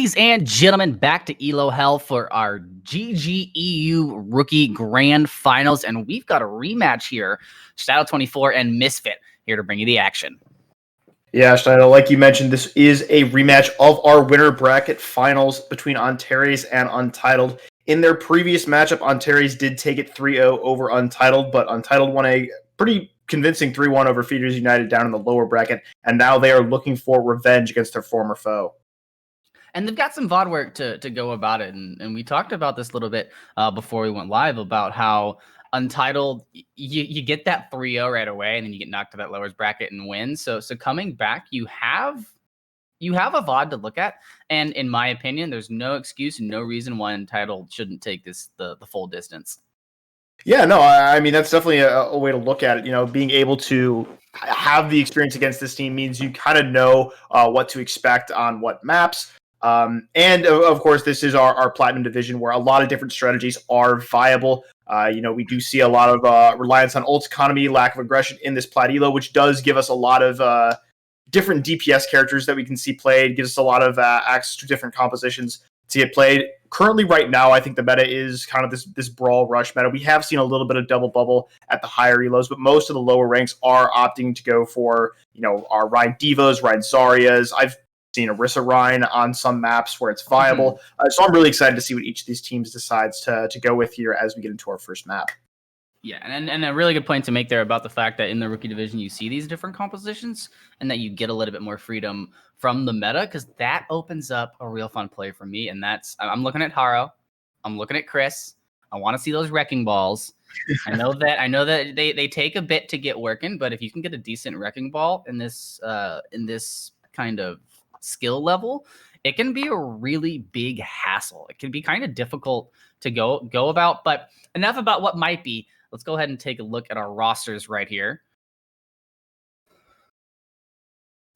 Ladies and gentlemen, back to ELO Hell for our GGEU Rookie Grand Finals, and we've got a rematch here. Shadow24 and Misfit here to bring you the action. Yeah, Schneider, like you mentioned, this is a rematch of our winner bracket finals between Antares and Untitled. In their previous matchup, Antares did take it 3-0 over Untitled, but Untitled won a pretty convincing 3-1 over Feeders United down in the lower bracket, and now they are looking for revenge against their former foe. And they've got some VOD work to go about it. And we talked about this a little bit before we went live about how Untitled, you get that 3-0 right away, and then you get knocked to that lowers bracket and win. So coming back, you have a VOD to look at. And in my opinion, there's no excuse and no reason why Untitled shouldn't take the full distance. Yeah, no, I mean, that's definitely a way to look at it. You know, being able to have the experience against this team means you kind of know what to expect on what maps. And of course, this is our Platinum division where a lot of different strategies are viable. We do see a lot of reliance on ult economy, lack of aggression in this Plat Elo, which does give us a lot of different DPS characters that we can see played, gives us a lot of access to different compositions to get played. Currently, right now, I think the meta is kind of this brawl rush meta. We have seen a little bit of double bubble at the higher elos, but most of the lower ranks are opting to go for, our Ryan Divas, Ryan Zarias. I've seen Orisa Ryan on some maps where it's viable. So I'm really excited to see what each of these teams decides to go with here as we get into our first map. Yeah, and a really good point to make there about the fact that in the rookie division, you see these different compositions and that you get a little bit more freedom from the meta, because that opens up a real fun play for me. And I'm looking at Haro. I'm looking at Chris. I want to see those wrecking balls. I know that they take a bit to get working, but if you can get a decent wrecking ball in this kind of skill level, it can be a really big hassle. It can be kind of difficult to go about, but enough about what might be. Let's go ahead and take a look at our rosters right here.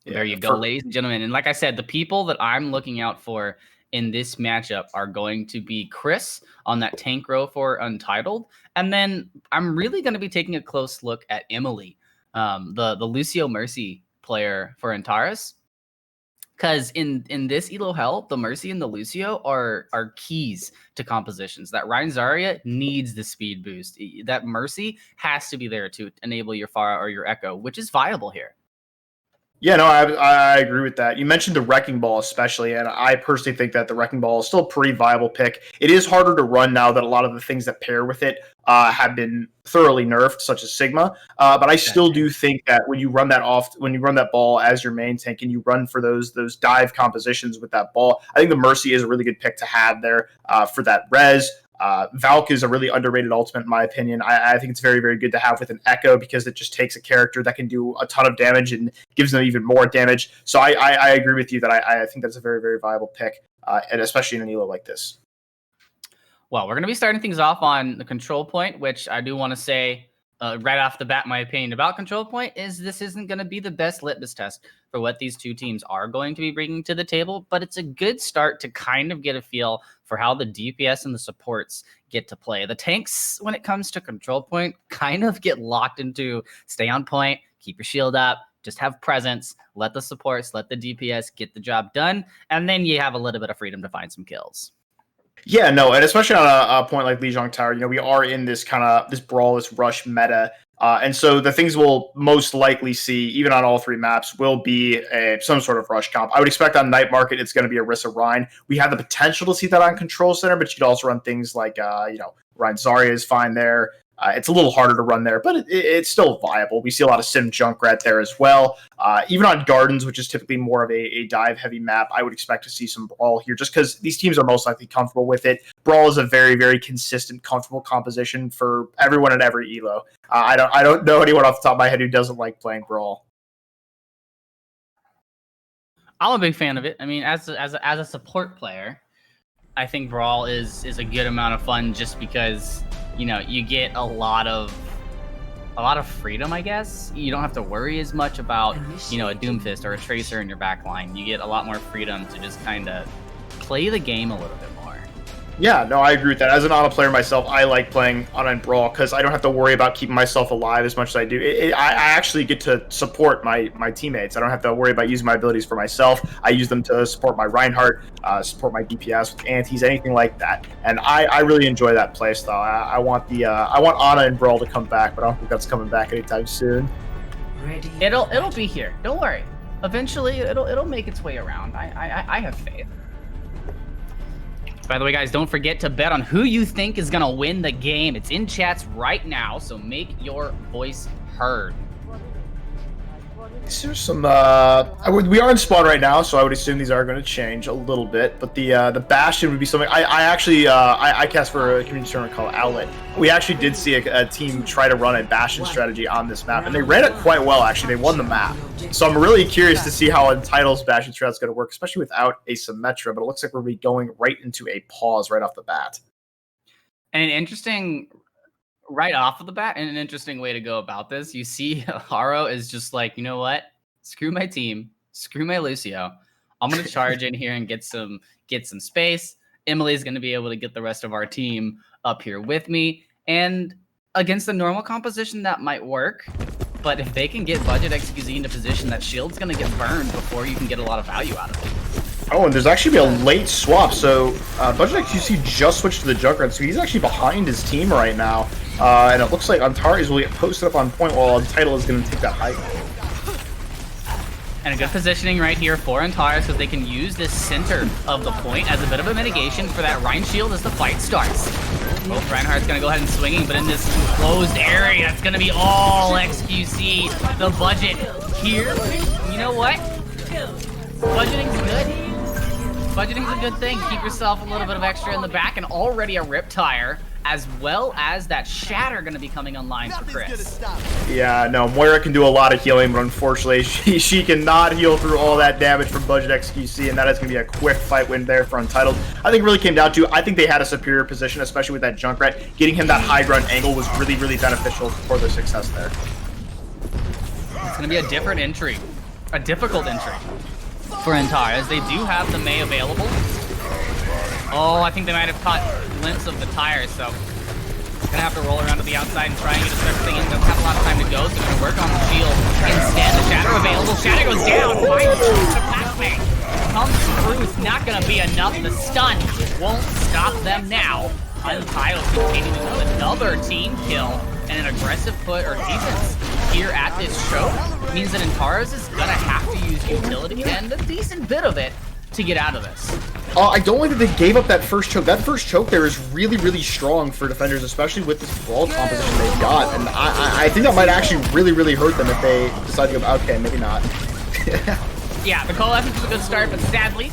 Yeah, there you go, ladies and gentlemen. And like I said, the people that I'm looking out for in this matchup are going to be Chris on that tank row for Untitled. And then I'm really going to be taking a close look at Emily, the Lucio Mercy player for Antares. Because in this Elo Hell, the Mercy and the Lucio are keys to compositions. That Ryan Zarya needs the speed boost. That Mercy has to be there to enable your Pharah or your Echo, which is viable here. Yeah, no, I agree with that. You mentioned the Wrecking Ball especially, and I personally think that the Wrecking Ball is still a pretty viable pick. It is harder to run now that a lot of the things that pair with it have been thoroughly nerfed, such as Sigma. But I still do think that when you run that ball as your main tank and you run for those dive compositions with that ball, I think the Mercy is a really good pick to have there for that res. Valk is a really underrated ultimate in my opinion. I think it's very, very good to have with an Echo because it just takes a character that can do a ton of damage and gives them even more damage. So I agree with you that I think that's a very, very viable pick, and especially in an Elo like this. Well, we're going to be starting things off on the control point, which I do want to say right off the bat, my opinion about control point is this isn't going to be the best litmus test for what these two teams are going to be bringing to the table, but it's a good start to kind of get a feel for how the DPS and the supports get to play. The tanks, when it comes to control point, kind of get locked into stay on point, keep your shield up, just have presence, let the supports, let the DPS get the job done, and then you have a little bit of freedom to find some kills. Yeah, no, and especially on a point like Lijiang Tower, we are in this kind of this brawl, this rush meta. And so the things we'll most likely see, even on all three maps, will be some sort of rush comp. I would expect on Night Market, it's going to be Orisa Ryan. We have the potential to see that on Control Center, but you could also run things like, Ryan Zarya is fine there. It's a little harder to run there, but it's still viable. We see a lot of Sim Junkrat there as well. Even on Gardens, which is typically more of a dive-heavy map, I would expect to see some Brawl here just because these teams are most likely comfortable with it. Brawl is a very, very consistent, comfortable composition for everyone at every Elo. I don't know anyone off the top of my head who doesn't like playing Brawl. I'm a big fan of it. I mean, as a support player, I think Brawl is a good amount of fun just because you get a lot of freedom, I guess. You don't have to worry as much about, a Doomfist or a Tracer in your back line. You get a lot more freedom to just kind of play the game a little bit more. Yeah, no, I agree with that. As an Ana player myself, I like playing Ana and Brawl because I don't have to worry about keeping myself alive as much as I do. I actually get to support my teammates. I don't have to worry about using my abilities for myself. I use them to support my Reinhardt, support my DPS with antis, anything like that. And I really enjoy that playstyle. I want Ana and Brawl to come back, but I don't think that's coming back anytime soon. It'll be here. Don't worry. Eventually, it'll make its way around. I have faith. By the way, guys, don't forget to bet on who you think is going to win the game. It's in chats right now, so make your voice heard. There's some, we are in spawn right now, so I would assume these are going to change a little bit, but the Bastion would be something, I cast for a community tournament called Outlet. We actually did see a team try to run a Bastion strategy on this map, and they ran it quite well, actually. They won the map. So I'm really curious to see how Untitled's Bastion strat is going to work, especially without a Symmetra, but it looks like we're going right into a pause right off the bat. And an interesting... Right off of the bat, and an interesting way to go about this, you see Haro is just like, you know what? Screw my team. Screw my Lucio. I'm going to charge in here and get some space. Emily's going to be able to get the rest of our team up here with me. And against the normal composition, that might work. But if they can get Budget XQZ into position, that shield's going to get burned before you can get a lot of value out of it. Oh, and there's actually a late swap. So Budget XQC just switched to the Junkrat, so he's actually behind his team right now. And it looks like Antares will get posted up on point while Untitled is going to take that high. And a good positioning right here for Antares, so they can use this center of the point as a bit of a mitigation for that Rein shield as the fight starts. Both Reinhardt's going to go ahead and swinging, but in this closed area, it's going to be all XQC. The Budget here. You know what? Budgeting's good. Budgeting's a good thing. Keep yourself a little bit of extra in the back, and already a Rip Tire, as well as that Shatter going to be coming online for Chris. Yeah, no, Moira can do a lot of healing, but unfortunately, she cannot heal through all that damage from Budget XQC, and that is going to be a quick fight win there for Untitled. I think it really came down to, I think they had a superior position, especially with that Junkrat. Getting him that high ground angle was really, really beneficial for their success there. It's going to be a different entry, a difficult entry for Antares. They do have the Mei available. Oh, I think they might have caught glimpse of the tires, so gonna have to roll around to the outside and try and get a start thing in. Doesn't have a lot of time to go, so gonna work on the shield. Instead, the Shatter available. Shatter goes down. The pathway comes through. It's not gonna be enough. The stun won't stop them now. Untitled continuing with another team kill and an aggressive put or defense here at this choke means that Antares is gonna have to use utility and a decent bit of it to get out of this. I don't like that they gave up that first choke. That first choke there is really, really strong for defenders, especially with this brawl composition they've got. And I think that might actually really, really hurt them if they decide to go, okay, maybe not. Yeah, the call effort was a good start, but sadly,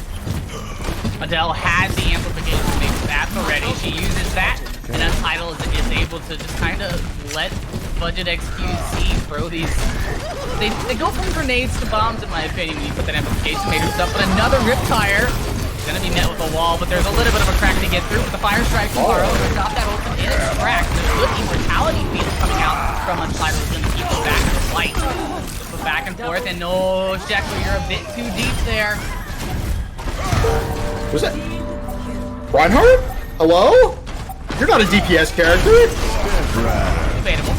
Adele has the amplification to make stats already. She uses that, and Untitled is able to just kind of let Budget XQC throw these. They go from grenades to bombs, in my opinion, when you put that amplification major stuff. But another Rip Tire is going to be met with a wall, but there's a little bit of a crack to get through. But the Fire Strike from Haro to drop that ultimate in its crack. There's good immortality field coming out from Untitled. Is going to keep it back in the fight. Put back and forth, and no, Sheckler, you're a bit too deep there. Who's that? Reinhardt? Hello? You're not a DPS character. Debatable.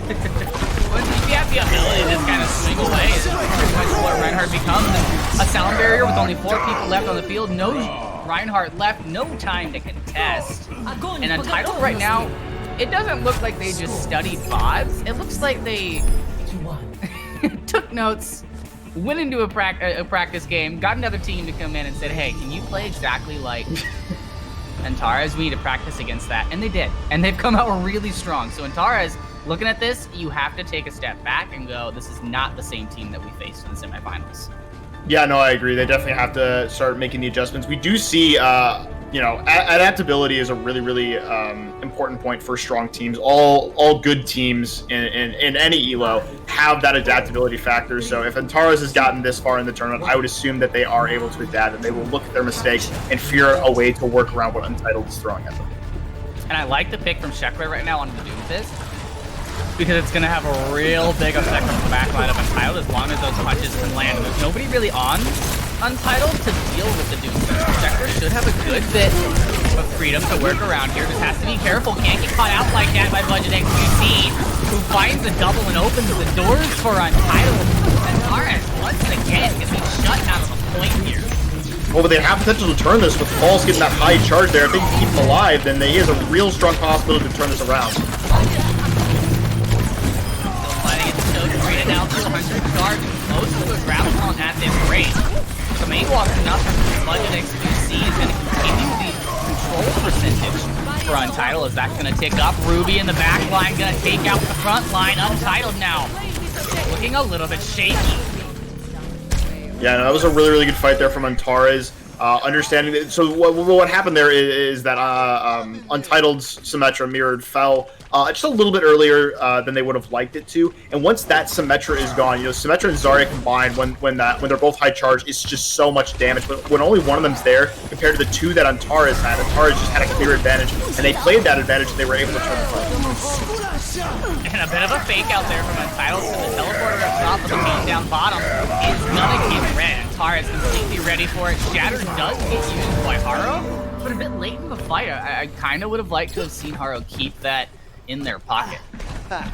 When you have the ability to just kind of swing away, is pretty much what Reinhardt becomes. And a sound barrier with only 4 people left on the field. No Reinhardt left, no time to contest. And Untitled right now, it doesn't look like they just studied VODs. It looks like they took notes, went into a practice game, got another team to come in and said, hey, can you play exactly like Antares? We need to practice against that. And they did. And they've come out really strong. So Antares, looking at this, you have to take a step back and go, this is not the same team that we faced in the semifinals. Yeah, no, I agree. They definitely have to start making the adjustments. We do see, adaptability is a really, really important point for strong teams. All good teams in any ELO have that adaptability factor. So if Antares has gotten this far in the tournament, I would assume that they are able to adapt and they will look at their mistakes and figure a way to work around what Untitled is throwing at them. And I like the pick from Sheckler right now on the Doomfist, because it's going to have a real big effect on the back line of Untitled as long as those punches can land. And there's nobody really on Untitled to deal with the Doomfist. Checker should have a good bit of freedom to work around here. Just has to be careful. Can't get caught out like that by Budget XQC, who finds the double and opens the doors for Untitled. And Antares, once again, gets shut out of the point here. Well, but they have potential to turn this with False getting that high charge there. If they can keep him alive, then he has a real strong possibility to turn this around. Still fighting it so free to now 200 charge. Most of the grab on at this rate. So maybe walking up from Budget XQC is going to continue the control percentage for Untitled. Is that going to tick up? Ruby in the back line going to take out the front line. Untitled now looking a little bit shaky. Yeah, no, that was a really, really good fight there from Antares. Understanding that, so what happened there is that Untitled's Symmetra mirrored fell just a little bit earlier than they would have liked it to, and once that Symmetra is gone, you know, Symmetra and Zarya combined when they're both high charge, it's just so much damage. But when only one of them's there, compared to the two that Antares just had a clear advantage, and they played that advantage and they were able to turn the fight. And a bit of a fake out there from Untitled, so the teleporter up top of the beam down bottom is gonna get red. Antares completely ready for it. Shatter does get used by Haro, but a bit late in the fight. I kind of would have liked to have seen Haro keep that in their pocket.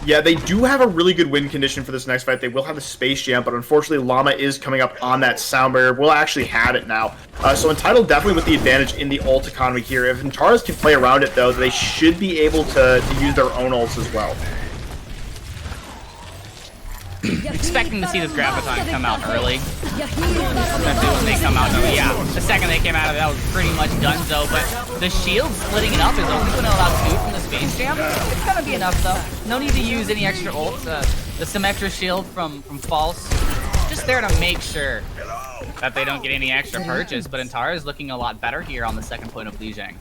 Yeah, they do have a really good win condition for this next fight. They will have the Space Jam, but unfortunately Llama is coming up on that sound barrier. We'll actually have it now. So Untitled definitely with the advantage in the ult economy here. If Antares can play around it, though, they should be able to use their own ults as well. Expecting to see this Graviton come out early. Especially when they come out. Yeah, the second they came out of it, that was pretty much donezo. But the shield splitting it up is only going to allow 2 from the Space Jam. It's going to be enough, though. No need to use any extra ults. The Symmetra shield from False, just there to make sure that they don't get any extra purchase. But Antares is looking a lot better here on the second point of Lijiang.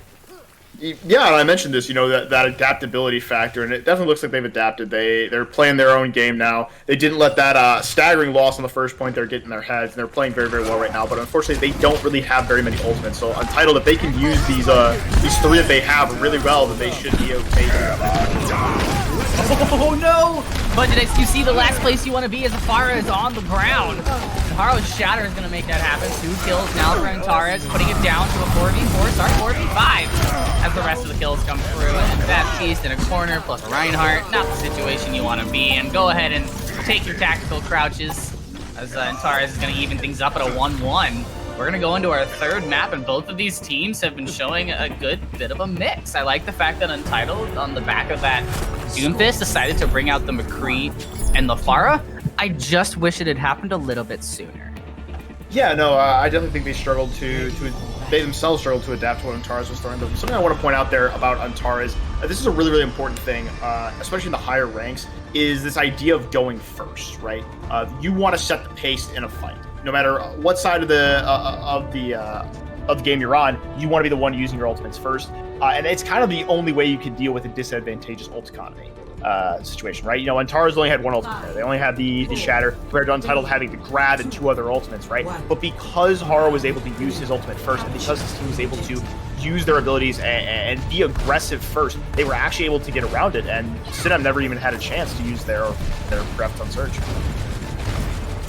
Yeah, and I mentioned this, you know, that adaptability factor, and it definitely looks like they've adapted. They're playing their own game now. They didn't let that staggering loss on the first point there get in their heads, and they're playing very, very well right now. But unfortunately, they don't really have very many ultimates. So Untitled, if they can use these 3 that they have really well, then they should be okay. Oh no! Budget XQC, the last place you want to be as Afara is on the ground. Haro's Shatter is going to make that happen. 2 kills now for Antares, putting it down to a 4v4, sorry, 4v5, as the rest of the kills come through. And Baptiste in a corner, plus Reinhardt, not the situation you want to be in. Go ahead and take your tactical crouches, as Antares is going to even things up at a 1-1. We're going to go into our third map, and both of these teams have been showing a good bit of a mix. I like the fact that Untitled, on the back of that Doomfist, decided to bring out the McCree and the Pharah. I just wish it had happened a little bit sooner. Yeah, no, I definitely think they struggled they themselves struggled to adapt to what Antares was throwing. But something I want to point out there about Antares, this is a really, really important thing, especially in the higher ranks, is this idea of going first, right? You want to set the pace in a fight. No matter what side of the game you're on, you want to be the one using your ultimates first. And it's kind of the only way you can deal with a disadvantageous ult economy situation, right? You know, Antares only had 1 ultimate there. They only had the Shatter, compared to Untitled having to grab and 2 other ultimates, right? But because Haro was able to use his ultimate first, and because his team was able to use their abilities and be aggressive first, they were actually able to get around it, and Sidam never even had a chance to use their Graviton Surge.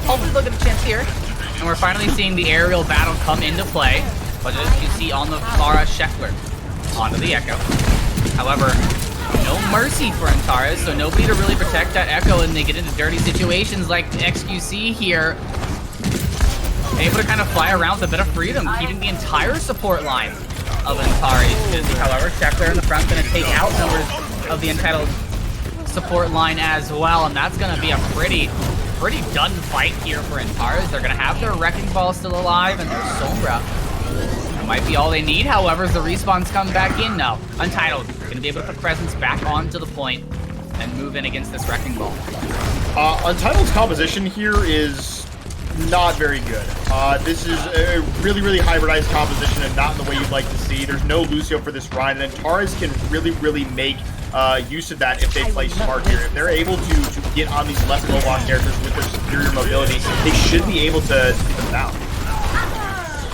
Hopefully they'll get a chance here. And we're finally seeing the aerial battle come into play. But as you see on the Pharah Sheckler, onto the Echo. However, no mercy for Antares, so nobody to really protect that Echo, and they get into dirty situations like XQC here. Able to kind of fly around with a bit of freedom, keeping the entire support line of Antares busy. However, Sheckler in the front going to take out numbers of the Entitled support line as well, and that's going to be a pretty done fight here for Antares. They're going to have their Wrecking Ball still alive and their Sombra. That might be all they need, however, as the respawns come back in now. Untitled going to be able to put Presence back onto the point and move in against this Wrecking Ball. Untitled's composition here is not very good. This is a really, really hybridized composition and not in the way you'd like to see. There's no Lucio for this Ryan, and Antares can really, really make use of that if they play smart here. If they're able to get on these left low block characters with their superior mobility, they should be able to take them down.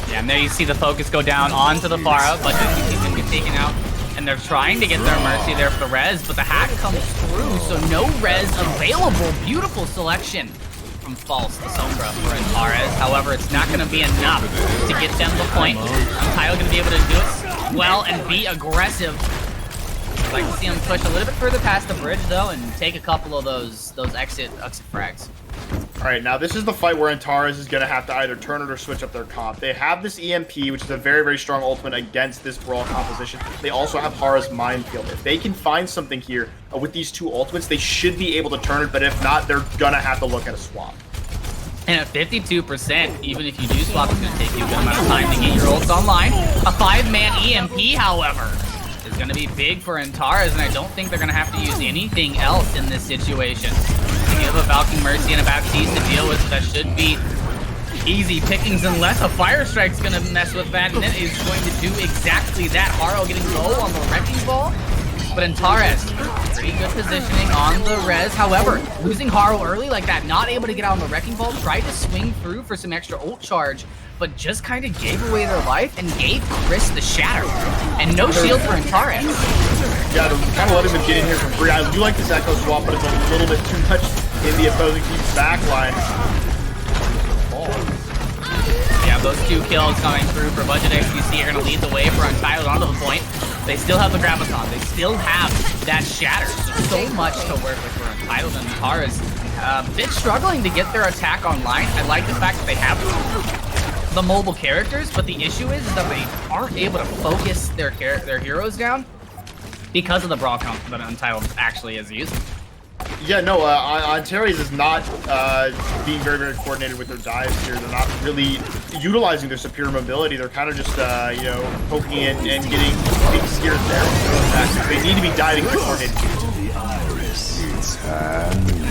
Yeah, and there you see the focus go down onto the Pharah, but he's going to get taken out. And they're trying to get their mercy there for the res, but the hack comes through, so no res available. Beautiful selection from False, the Sombra for Antares. However, it's not going to be enough to get them the point. Untitled going to be able to do it well and be aggressive. I'd like to see him push a little bit further past the bridge, though, and take a couple of those exit frags. All right, now this is the fight where Antares is going to have to either turn it or switch up their comp. They have this EMP, which is a very, very strong ultimate against this Brawl composition. They also have Hara's Minefield. If they can find something here with these two ultimates, they should be able to turn it, but if not, they're going to have to look at a swap. And at 52%, even if you do swap, it's going to take you a good amount of time to get your ults online. A 5-man EMP, however, is going to be big for Antares, and I don't think they're going to have to use anything else in this situation. To give a Valkyrie Mercy and a Baptiste to deal with, that should be easy pickings unless a Fire Strike's going to mess with that, and it is going to do exactly that. Haro getting low on the Wrecking Ball, but Antares, pretty good positioning on the res. However, losing Haro early like that, not able to get out on the Wrecking Ball, tried to swing through for some extra ult charge, but just kind of gave away their life and gave Chris the shatter. And no shield for Antares. Yeah, they're kind of letting them get in here for free. I do like this Echo swap, but it's a little bit too much in the opposing team's backline. Yeah, those 2 kills coming through for Budget XQC are going to lead the way for Untitled onto the point. They still have the Graviton. They still have that shatter. So much to work with for Untitled, and Antares a bit struggling to get their attack online. I like the fact that they have the mobile characters, but the issue is that they aren't able to focus their heroes down because of the Brawl comp that Untitled actually is using. Yeah, no, Antares is not being very, very coordinated with their dives here. They're not really utilizing their superior mobility. They're kind of just, you know, poking in and being scared there. They need to be diving more coordinated.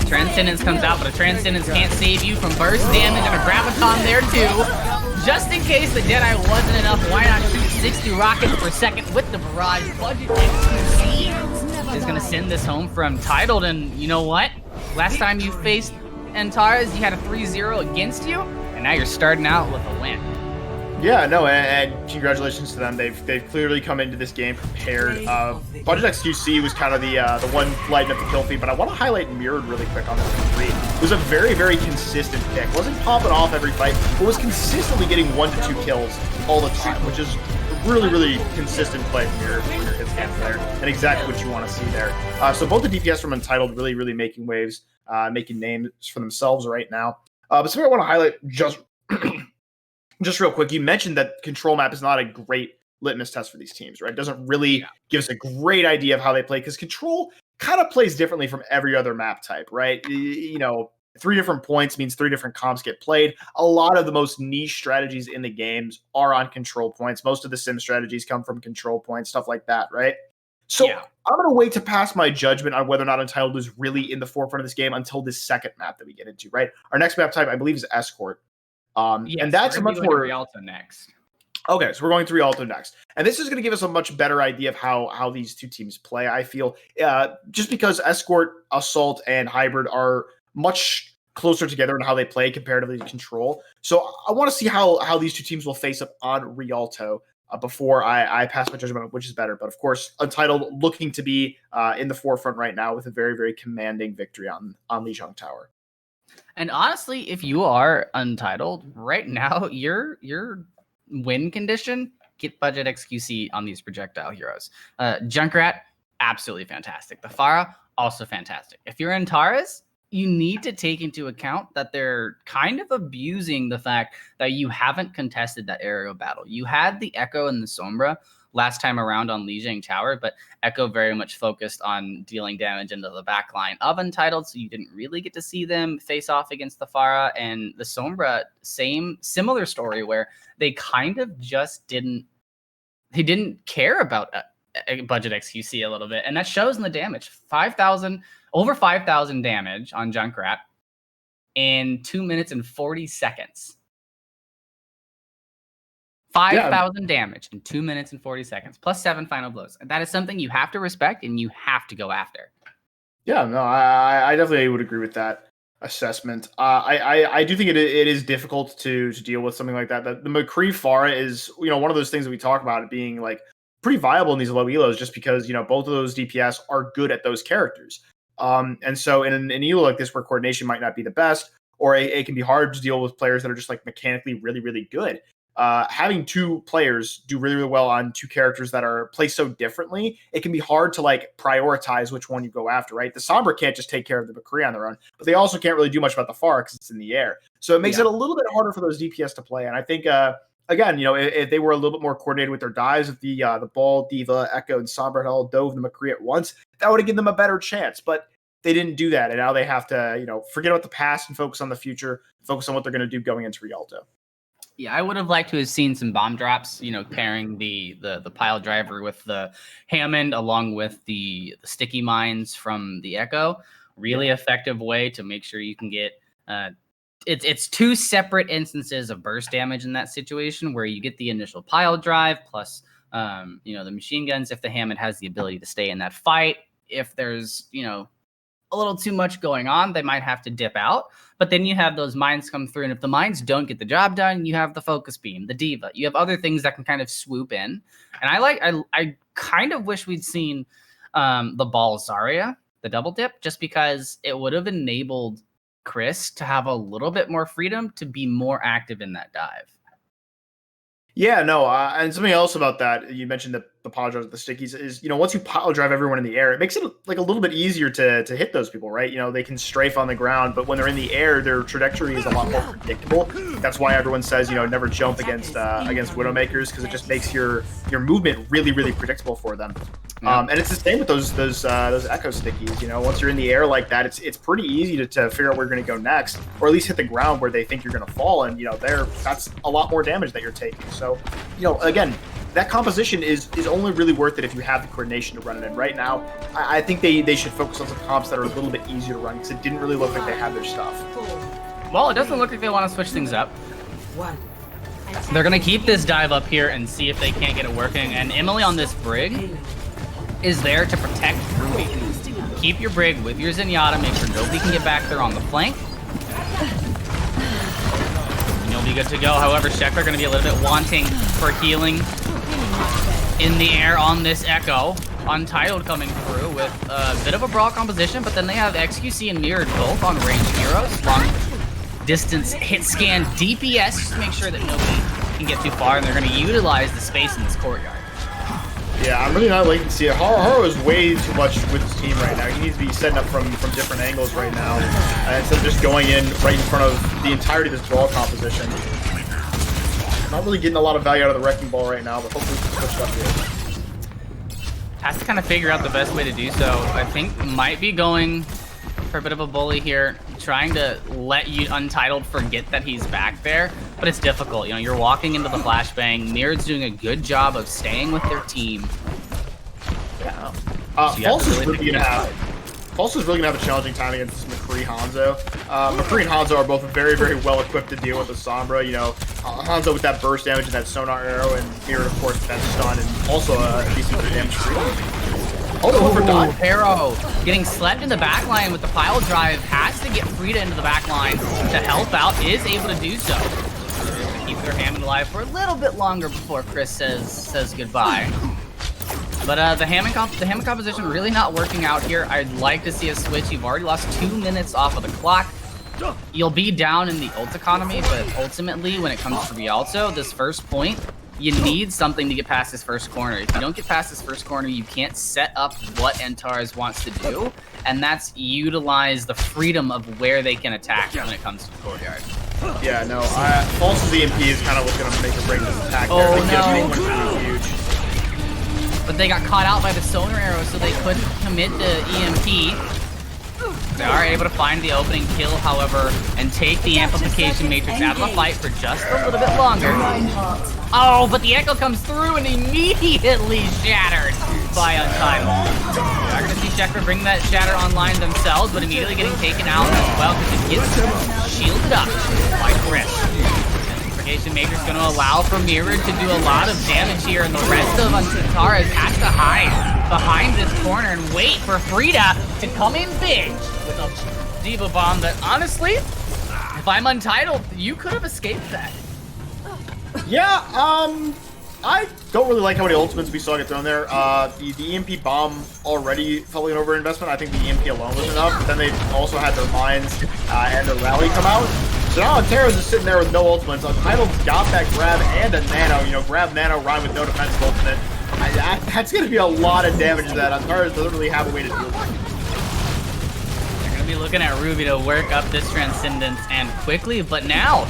Transcendence comes out, but a Transcendence can't save you from burst damage, and a Graviton there too. Just in case the Deadeye wasn't enough, why not shoot 60 rockets per second with the barrage? Budget XQC is going to send this home for Untitled, and you know what? Last time you faced Antares, you had a 3-0 against you, and now you're starting out with a win. Yeah, no, and congratulations to them. They've clearly come into this game prepared. Budget XQC was kind of the one lighting up the kill feed, but I want to highlight Mirrored really quick on this 3. It was a very, very consistent pick. Wasn't popping off every fight, but was consistently getting 1 to 2 kills all the time, which is really, really consistent play from your hits game player, and exactly what you want to see there. So both the DPS from Untitled really, really making waves, making names for themselves right now. But something I want to highlight just real quick, you mentioned that control map is not a great litmus test for these teams, right? It doesn't really give us a great idea of how they play, because control kind of plays differently from every other map type, right? You know, 3 different points means 3 different comps get played. A lot of the most niche strategies in the games are on control points. Most of the sim strategies come from control points, stuff like that, right? So I'm going to wait to pass my judgment on whether or not Untitled is really in the forefront of this game until this second map that we get into, right? Our next map type, I believe, is Escort. Yes, and that's a much more Rialto next. Okay, so we're going to Rialto next, and this is going to give us a much better idea of how these two teams play. I feel just because Escort, Assault, and Hybrid are much closer together in how they play comparatively to Control. So I want to see how these two teams will face up on Rialto before I pass my judgment on which is better. But of course, Untitled looking to be in the forefront right now with a very, very commanding victory on Lijiang Tower. And honestly, if you are Untitled right now, your win condition, get Budget XQC on these projectile heroes. Junkrat, absolutely fantastic. The Pharah, also fantastic. If you're Antares, you need to take into account that they're kind of abusing the fact that you haven't contested that aerial battle. You had the Echo and the Sombra last time around on Lijiang Tower, but Echo very much focused on dealing damage into the backline of Untitled, so you didn't really get to see them face off against the Pharah. And the Sombra, similar story, where they kind of just didn't care about Budget XQC a little bit, and that shows in the damage. Over 5,000 damage on Junkrat in 2 minutes and 40 seconds. 5,000 damage in 2 minutes and 40 seconds, plus 7 final blows. And that is something you have to respect and you have to go after. Yeah, no, I definitely would agree with that assessment. I do think it is difficult to deal with something like that. The McCree Pharah is, one of those things that we talk about it being like pretty viable in these low elos, just because, both of those DPS are good at those characters. And so in an elo like this where coordination might not be the best, or it can be hard to deal with players that are just like mechanically really, really good. Having two players do really, really well on two characters that are placed so differently, it can be hard to like prioritize which one you go after, right? The Sombra can't just take care of the McCree on their own, but they also can't really do much about the Pharah because it's in the air. So it makes it a little bit harder for those DPS to play. And I think, again, if they were a little bit more coordinated with their dives, if the Ball, D.Va, Echo, and Sombra had all dove the McCree at once, that would have given them a better chance. But they didn't do that, and now they have to, forget about the past and focus on the future, focus on what they're going to do going into Rialto. Yeah, I would have liked to have seen some bomb drops, pairing the pile driver with the Hammond along with the sticky mines from the Echo. Really effective way to make sure you can get it's two separate instances of burst damage in that situation where you get the initial pile drive plus the machine guns if the Hammond has the ability to stay in that fight. If there's, a little too much going on, they might have to dip out. But then you have those mines come through, and if the mines don't get the job done, you have the focus beam, the D.Va. You have other things that can kind of swoop in. And I kind of wish we'd seen the Ball Zarya, the double dip, just because it would have enabled Chris to have a little bit more freedom to be more active in that dive. Yeah, no, and something else about that, you mentioned the pile drive with the stickies is, once you pile drive everyone in the air, it makes it like a little bit easier to hit those people, right? They can strafe on the ground, but when they're in the air, their trajectory is a lot more predictable. That's why everyone says, never jump against Widowmakers, because it just makes your movement really, really predictable for them. And it's the same with those Echo stickies. Once you're in the air like that, it's pretty easy to figure out where you're going to go next, or at least hit the ground where they think you're going to fall, and that's a lot more damage that you're taking. So, again, that composition is only really worth it if you have the coordination to run it in. Right now, I think they should focus on some comps that are a little bit easier to run, because it didn't really look like they had their stuff. Well, it doesn't look like they want to switch things up. They're going to keep this dive up here and see if they can't get it working. And Emily on this Brig is there to protect Ruby. Keep your Brig with your Zenyatta, make sure nobody can get back there on the flank. And you'll be good to go. However, Sheckler going to be a little bit wanting for healing in the air on this Echo. Untitled coming through with a bit of a brawl composition, but then they have XQC and Mirrored both on ranged heroes. Long distance hit scan DPS just to make sure that nobody can get too far, and they're going to utilize the space in this courtyard. Yeah, I'm really not liking to see it. Haro is way too much with his team right now. He needs to be setting up from different angles right now, instead of just going in right in front of the entirety of this brawl composition. Not really getting a lot of value out of the Wrecking Ball right now, but hopefully we can switch up here. Has to kind of figure out the best way to do so. I think might be going for a bit of a bully here, trying to let you Untitled forget that he's back there, but it's difficult. You're walking into the flashbang. Mirrod's doing a good job of staying with their team. Yeah. False is really gonna have a challenging time against McCree Hanzo. McCree and Hanzo are both very, very well equipped to deal with the Sombra. Hanzo with that burst damage and that sonar arrow, and Mirror, of course, with that stun, and also a decent bit of damage. Oh, Arrow getting slept in the backline with the pile drive, has to get Frida into the backline to help out, is able to do so. Keep their Hammond alive for a little bit longer before Chris says goodbye. But the Hammond composition really not working out here. I'd like to see a switch. You've already lost 2 minutes off of the clock. You'll be down in the ult economy, but ultimately, when it comes to Rialto, this first point, you need something to get past this first corner. If you don't get past this first corner, you can't set up what Antares wants to do, and that's utilize the freedom of where they can attack when it comes to the courtyard. Yeah, no, False's EMP is kind of what's going to make or break this attack. Oh, no. Huge. But they got caught out by the sonar arrow, so they couldn't commit to EMP. They are able to find the opening kill, however, and take the amplification matrix out of the fight for just a little bit longer. Oh, but the Echo comes through and immediately shattered by Untitled. We're going to see Sheckler bring that shatter online themselves, but immediately getting taken out as well because it gets shielded up by Chris. Amplification matrix going to allow for Mirrored to do a lot of damage here, and the rest of Antares has to hide behind this corner and wait for Frida to come in big with a D.Va bomb that, honestly, if I'm Untitled, you could have escaped that. Yeah, I don't really like how many ultimates we saw get thrown there. The EMP bomb already felt like an overinvestment. I think the EMP alone was enough. But then they also had their mines and their rally come out. So now Antares is sitting there with no ultimates. Untitled got that grab and a nano. You know, grab nano, rhyme with no defensive ultimate. That's going to be a lot of damage that Antares doesn't really have a way to deal with. They're going to be looking at Ruby to work up this Transcendence and quickly, but now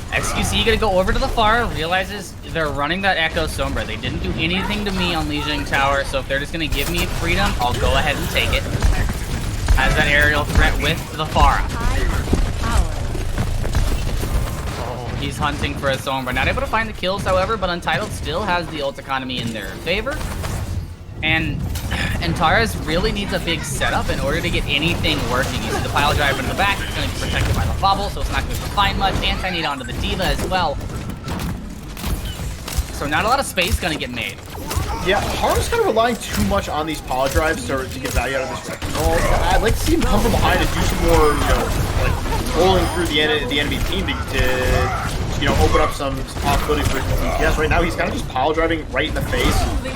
XQC gonna go over to the far, realizes they're running that Echo Sombra. They didn't do anything to me on Lijiang Tower, so if they're just gonna give me freedom, I'll go ahead and take it. Has that aerial threat with the Pharah. Oh, he's hunting for a Sombra. Not able to find the kills, however, but Untitled still has the ult economy in their favor. And Antares really needs a big setup in order to get anything working. You see the pile driver in the back, it's going to be protected by the bubble, so it's not going to find much. Anti-need onto the D.Va as well. So not a lot of space going to get made. Yeah, Harm's kind of relying too much on these poly drives to get value out of this wrecking ball. I'd like to see him come from behind and do some more, you know, like rolling through the enemy team to you know, open up some possibilities for his DPS. Right now, he's kind of just pile driving right in the face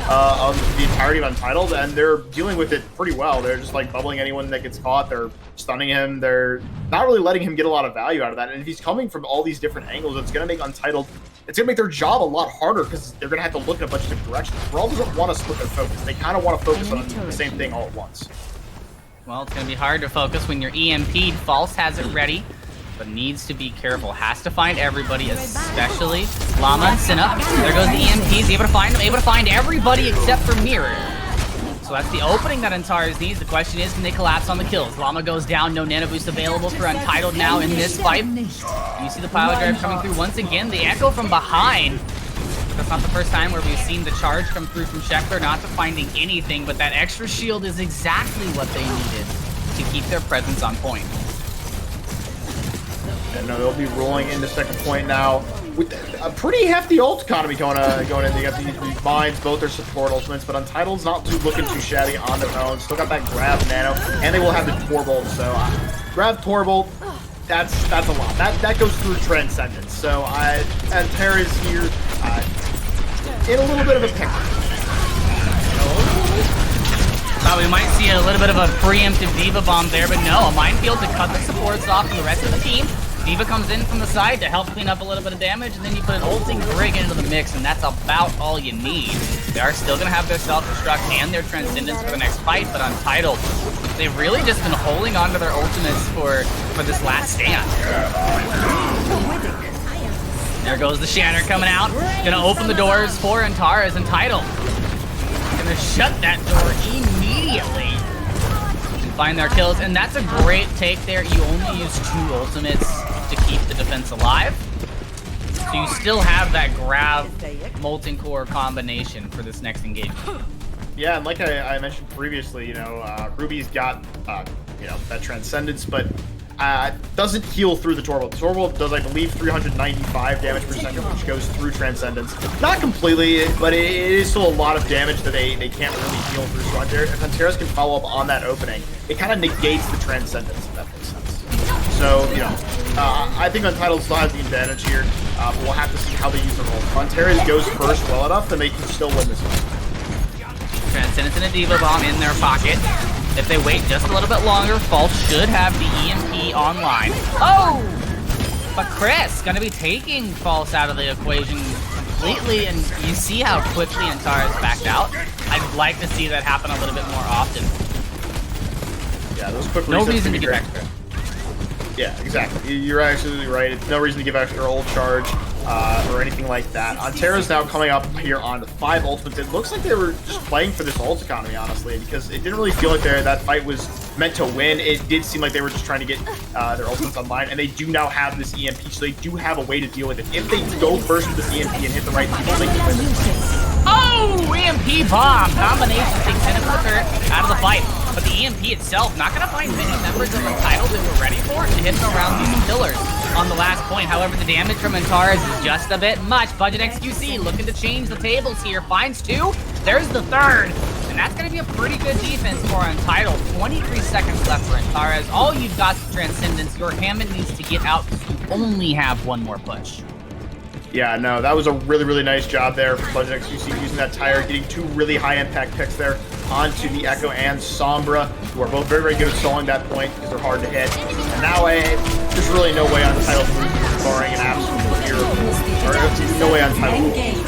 of the entirety of Untitled, and they're dealing with it pretty well. They're just like bubbling anyone that gets caught. They're stunning him. They're not really letting him get a lot of value out of that. And if he's coming from all these different angles, it's going to make Untitled, it's going to make their job a lot harder because they're going to have to look in a bunch of different directions. Brawl doesn't want to split their focus. They kind of want to focus on the same thing all at once. Well, it's going to be hard to focus when you're EMP'd. False has it ready, but needs to be careful. Has to find everybody, especially Llama and Sinna. There goes the EMPs, able to find them, able to find everybody except for Mirror. So that's the opening that Antares needs. The question is, can they collapse on the kills? Llama goes down, no nano boost available for Untitled now in this fight. You see the pile drive coming through once again. The echo from behind. That's not the first time where we've seen the charge come through from Sheckler, not to finding anything, but that extra shield is exactly what they needed to keep their presence on point. And they'll be rolling into second point now with a pretty hefty ult economy going in. They got these mines, both their support ultimates, but Untitled's not looking too shabby on their own. Still got that grab nano, and they will have the Torbolt. So grab Torbolt, that's a lot. That goes through Transcendence. So Antares here in a little bit of a pickle. Thought we might see a little bit of a preemptive D.Va bomb there, but no, a minefield to cut the supports off from the rest of the team. D.Va comes in from the side to help clean up a little bit of damage, and then you put an ulting Brig into the mix, and that's about all you need. They are still going to have their self-destruct and their Transcendence for the next fight, but Untitled, they've really just been holding on to their ultimates for this last stand. There goes the Shatter coming out. Gonna open the doors for Antares. Untitled gonna shut that door immediately and find their kills, and that's a great take there. You only use 2 ultimates to keep the defense alive, so you still have that grab molten core combination for this next engagement. Yeah, and like I mentioned previously, you know, Ruby's got you know, that Transcendence, but doesn't heal through the Torbolt. The Torbolt does, I believe, 395 damage per second, which goes through Transcendence. Not completely, but it is still a lot of damage that they can't really heal through. So if Antares can follow up on that opening, it kind of negates the Transcendence, if that makes sense. So, you know, I think Untitled still has the advantage here, but we'll have to see how they use their ult. If Antares goes first well enough, then they can still win this fight. Transcendence and a D.Va bomb in their pocket. If they wait just a little bit longer, False should have the EMP online. Oh! But Chris gonna be taking False out of the equation completely, and you see how quickly Antares backed out. I'd like to see that happen a little bit more often. Yeah, those quick resets. No reason to give extra. Yeah, exactly. You're absolutely right. It's no reason to give extra ult charge or anything like that. Antares now coming up here on 5 ultimates. It looks like they were just playing for this ult economy, honestly, because it didn't really feel like that fight was meant to win. It did seem like they were just trying to get their ultimates online, and they do now have this EMP, so they do have a way to deal with it. If they go first with this EMP and hit the right people, they can win this fight. Oh! EMP bomb! Combination takes Pinnacle turret out of the fight. But the EMP itself, not going to find many members of Untitled that were ready for it to hit them around these pillars on the last point. However, the damage from Antares is just a bit much. Budget XQC looking to change the tables here. Finds 2. There's the 3rd. And that's going to be a pretty good defense for Untitled. 23 seconds left for Antares. All you've got is Transcendence. Your Hammond needs to get out because you only have 1 more push. Yeah, no, that was a really, really nice job there from Budget XQC using that tire, getting 2 really high impact picks there onto the Echo and Sombra, who are both very, very good at stalling that point because they're hard to hit. And now there's really no way Untitled loses, barring an absolute miracle. Or no way Untitled loses.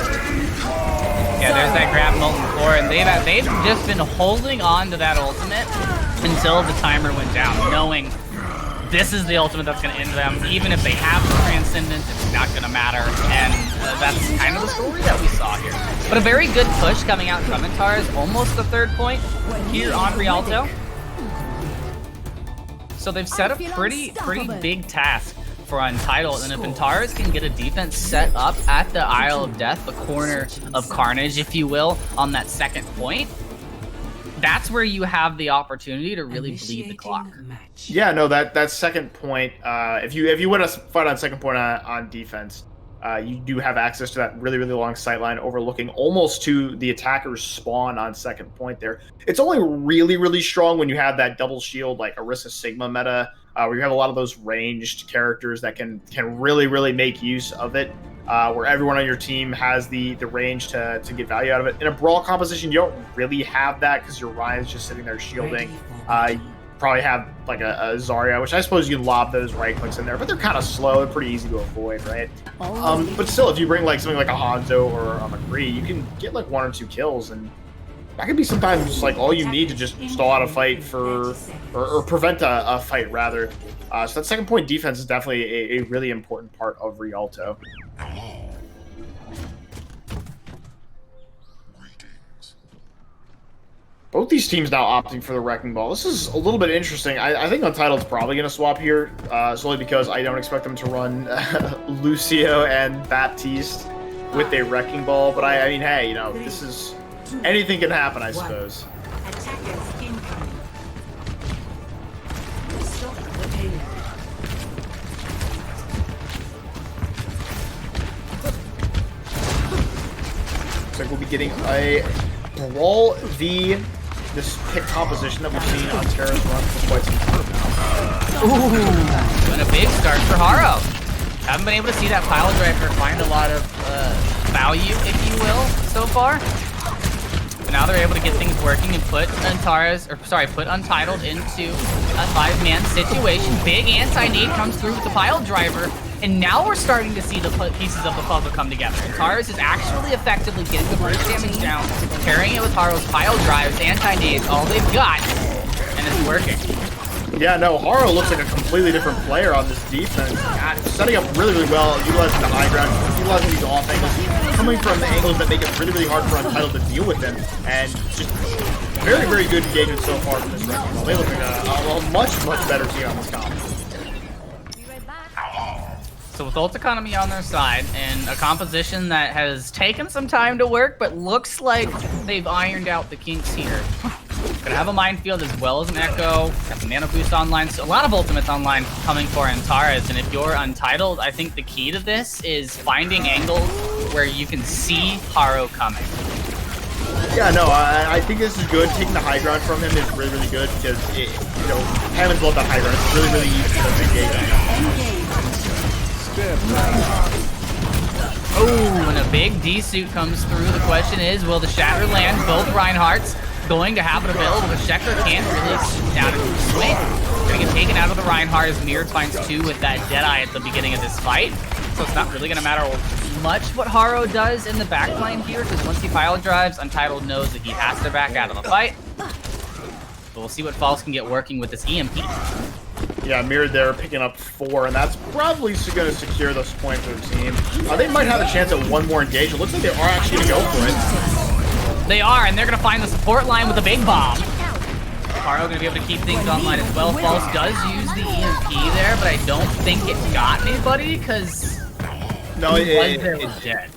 Yeah, there's that grab molten core, and they've just been holding on to that ultimate until the timer went down, knowing this is the ultimate that's going to end them. Even if they have the Transcendence, it's not going to matter. And that's kind of the story that we saw here. But a very good push coming out from Antares, almost the 3rd point here on Rialto. So they've set a pretty big task for Untitled, and if Antares can get a defense set up at the Isle of Death, the corner of Carnage, if you will, on that 2nd point, that's where you have the opportunity to really bleed the clock. Yeah, no, that 2nd point, if you win a fight on 2nd point on defense, you do have access to that really, really long sightline overlooking almost to the attacker's spawn on 2nd point there. It's only really, really strong when you have that double shield like Orisa Sigma meta, where you have a lot of those ranged characters that can really, really make use of it. Where everyone on your team has the range to get value out of it. In a brawl composition, you don't really have that because your Ryan's just sitting there shielding. You probably have like a Zarya, which I suppose you can lob those right clicks in there, but they're kind of slow and pretty easy to avoid, right? But still, if you bring like something like a Hanzo or a McCree, you can get like 1 or 2 kills, and that could be sometimes just like all you need to just stall out a fight or prevent a fight rather. So that 2nd point defense is definitely a really important part of Rialto. Both these teams now opting for the Wrecking Ball. This is a little bit interesting. I think Untitled's probably going to swap here, solely because I don't expect them to run Lucio and Baptiste with a Wrecking Ball. But I mean, hey, you know, this is... anything can happen, I suppose. Looks like we'll be getting a Brawl V, this pick composition that we've seen on Antares run for quite some time now. Ooh, and a big start for Haro. Haven't been able to see that pile driver find a lot of value, if you will, so far. But now they're able to get things working and put put Untitled into a 5-man situation. Big anti-nade comes through with the pile driver. And now we're starting to see the pieces of the puzzle come together. Antares is actually effectively getting the burst damage down, pairing it with Haro's pile drives, anti-nades, all they've got, and it's working. Yeah, no, Haro looks like a completely different player on this defense. God, setting up really, really well, utilizing the high ground, utilizing these off angles, coming from the angles that make it really, really hard for Untitled to deal with them, and just very, very good engagement so far from this Wrecking Ball. They look like a much, much better team on this comp. So with ult economy on their side and a composition that has taken some time to work, but looks like they've ironed out the kinks here. Gonna have a minefield as well as an Echo, got some Nano Boost online, so a lot of ultimates online coming for Antares, and if you're Untitled, I think the key to this is finding angles where you can see Haro coming. Yeah, no, I think this is good. Taking the high ground from him is really, really good because, Hammond's love that high ground. It's really, really easy to engage. Oh, and a big D-suit comes through. The question is, will the Shatter land? Both Reinhardt's going to have it available, but Sheckler can't really down into the swing. Gonna get taken out of the Reinhardt as Mirror finds 2 with that Deadeye at the beginning of this fight. So it's not really gonna matter much what Haro does in the backline here, because once he pile drives, Untitled knows that he has to back out of the fight. But we'll see what False can get working with this EMP. Yeah, Mirror there picking up 4, and that's probably going to secure this point for the team. They might have a chance at one more engage. It looks like they are actually going to go for it. They are, and they're going to find the support line with a big bomb. Haro going to be able to keep things online as well. False does use the EMP there, but I don't think it got anybody, because no, it was dead.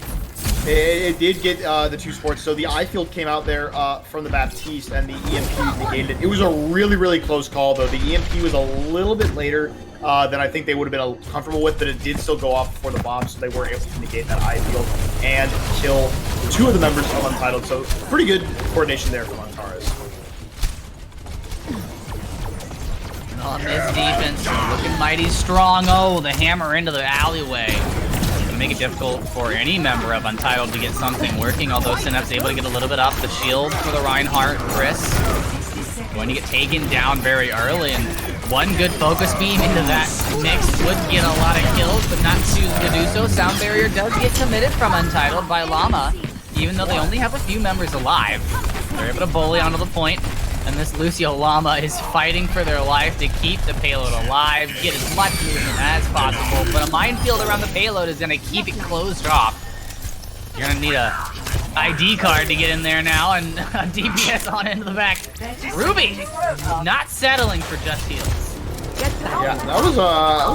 It did get the 2 supports. So the eye field came out there from the Baptiste, and the EMP negated it. It was a really, really close call, though. The EMP was a little bit later than I think they would have been comfortable with, but it did still go off before the bomb, so they were able to negate that eye field and kill 2 of the members of Untitled. So pretty good coordination there from Antares. On this defense, looking mighty strong. Oh, the hammer into the alleyway. to make it difficult for any member of Untitled to get something working, although Synapse able to get a little bit off the shield for the Reinhardt. Chris going to get taken down very early, and one good focus beam into that mix would get a lot of kills, but not choosing to do so. Sound Barrier does get committed from Untitled by Llama, even though they only have a few members alive. They're able to bully onto the point, and this Lucio Llama is fighting for their life to keep the payload alive, get as much movement as possible, but a minefield around the payload is going to keep it closed off. You're going to need a ID card to get in there now, and a DPS on into the back. Ruby not settling for just heals. Yeah, that was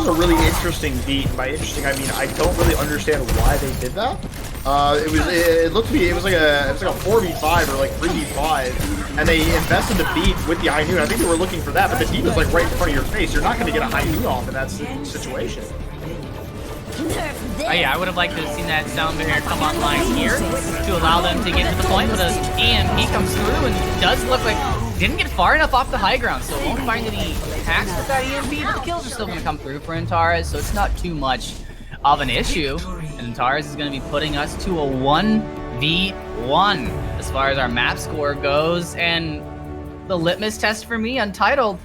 a really interesting beat. And by interesting, I mean I don't really understand why they did that. It looked to me it was like a 4v5 or like 3v5, and they invested the beat with the high noon. I think they were looking for that, but the beat was like right in front of your face. You're not going to get a high noon off in that situation. Oh yeah, I would have liked to have seen that Sound Barrier come online here to allow them to get to the point with us. EMP comes through and does look like didn't get far enough off the high ground, so won't find any hacks with that EMP, but the kills are still going to come through for Antares, so it's not too much of an issue. And Antares is going to be putting us to a 1v1 as far as our map score goes, and the litmus test for me, Untitled.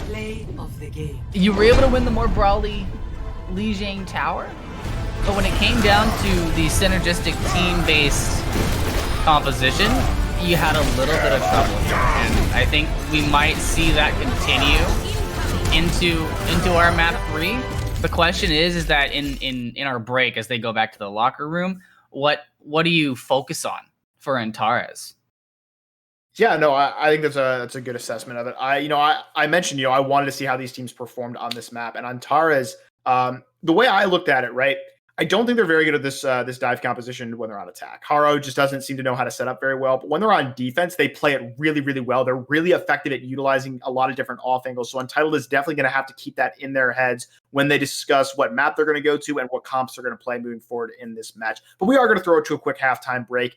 Play of the game. You were able to win the more brawly Lijiang Tower, but when it came down to the synergistic team-based composition, you had a little bit of trouble, and I think we might see that continue into our map 3. The question is that in our break, as they go back to the locker room, what do you focus on for Antares? Yeah, no, I think that's a good assessment of it. I mentioned I wanted to see how these teams performed on this map, and Antares, the way I looked at it, right, I don't think they're very good at this dive composition when they're on attack. Haro just doesn't seem to know how to set up very well. But when they're on defense, they play it really, really well. They're really effective at utilizing a lot of different off angles. So Untitled is definitely going to have to keep that in their heads when they discuss what map they're going to go to and what comps they're going to play moving forward in this match. But we are going to throw it to a quick halftime break.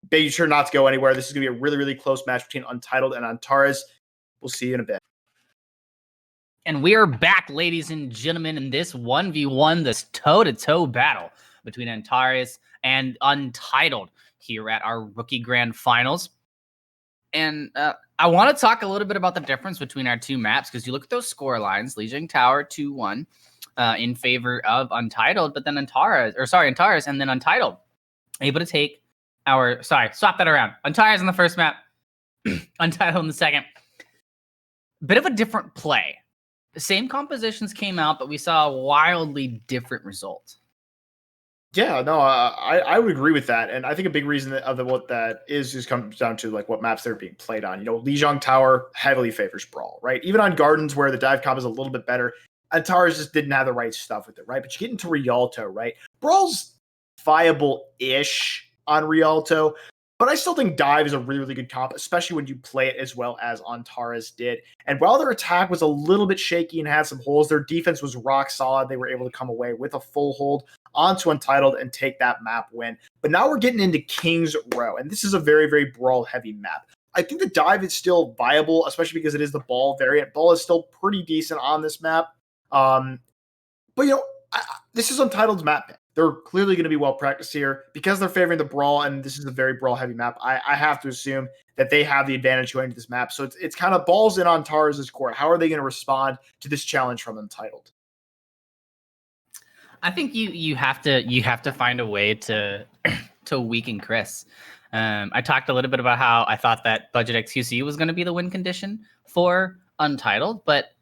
Be sure not to go anywhere. This is going to be a really, really close match between Untitled and Antares. We'll see you in a bit. And we are back, ladies and gentlemen, in this 1v1, this toe-to-toe battle between Antares and Untitled here at our Rookie Grand Finals. And I want to talk a little bit about the difference between our two maps, because you look at those score lines, Lijiang Tower 2-1 in favor of Untitled, but then Antares, and then Untitled able to take swap that around. Antares in the first map, Untitled in the second. Bit of a different play. The same compositions came out, but we saw a wildly different result. Yeah, no, I would agree with that, and I think a big reason of what that is just comes down to like what maps they're being played on. Lijiang Tower heavily favors Brawl, right? Even on Gardens where the dive comp is a little bit better, Antares just didn't have the right stuff with it, right? But you get into Rialto, right? Brawl's viable-ish on Rialto, but I still think Dive is a really, really good comp, especially when you play it as well as Antares did. And while their attack was a little bit shaky and had some holes, their defense was rock solid. They were able to come away with a full hold onto Untitled and take that map win. But now we're getting into King's Row, and this is a very, very brawl-heavy map. I think the Dive is still viable, especially because it is the Ball variant. Ball is still pretty decent on this map. But, this is Untitled's map pick. They're clearly going to be well practiced here because they're favoring the Brawl, and this is a very Brawl-heavy map. I have to assume that they have the advantage going to this map. So it's kind of balls in on Antares' court. How are they going to respond to this challenge from Untitled? I think you have to find a way to weaken Chris. I talked a little bit about how I thought that budget XQC was going to be the win condition for Untitled, but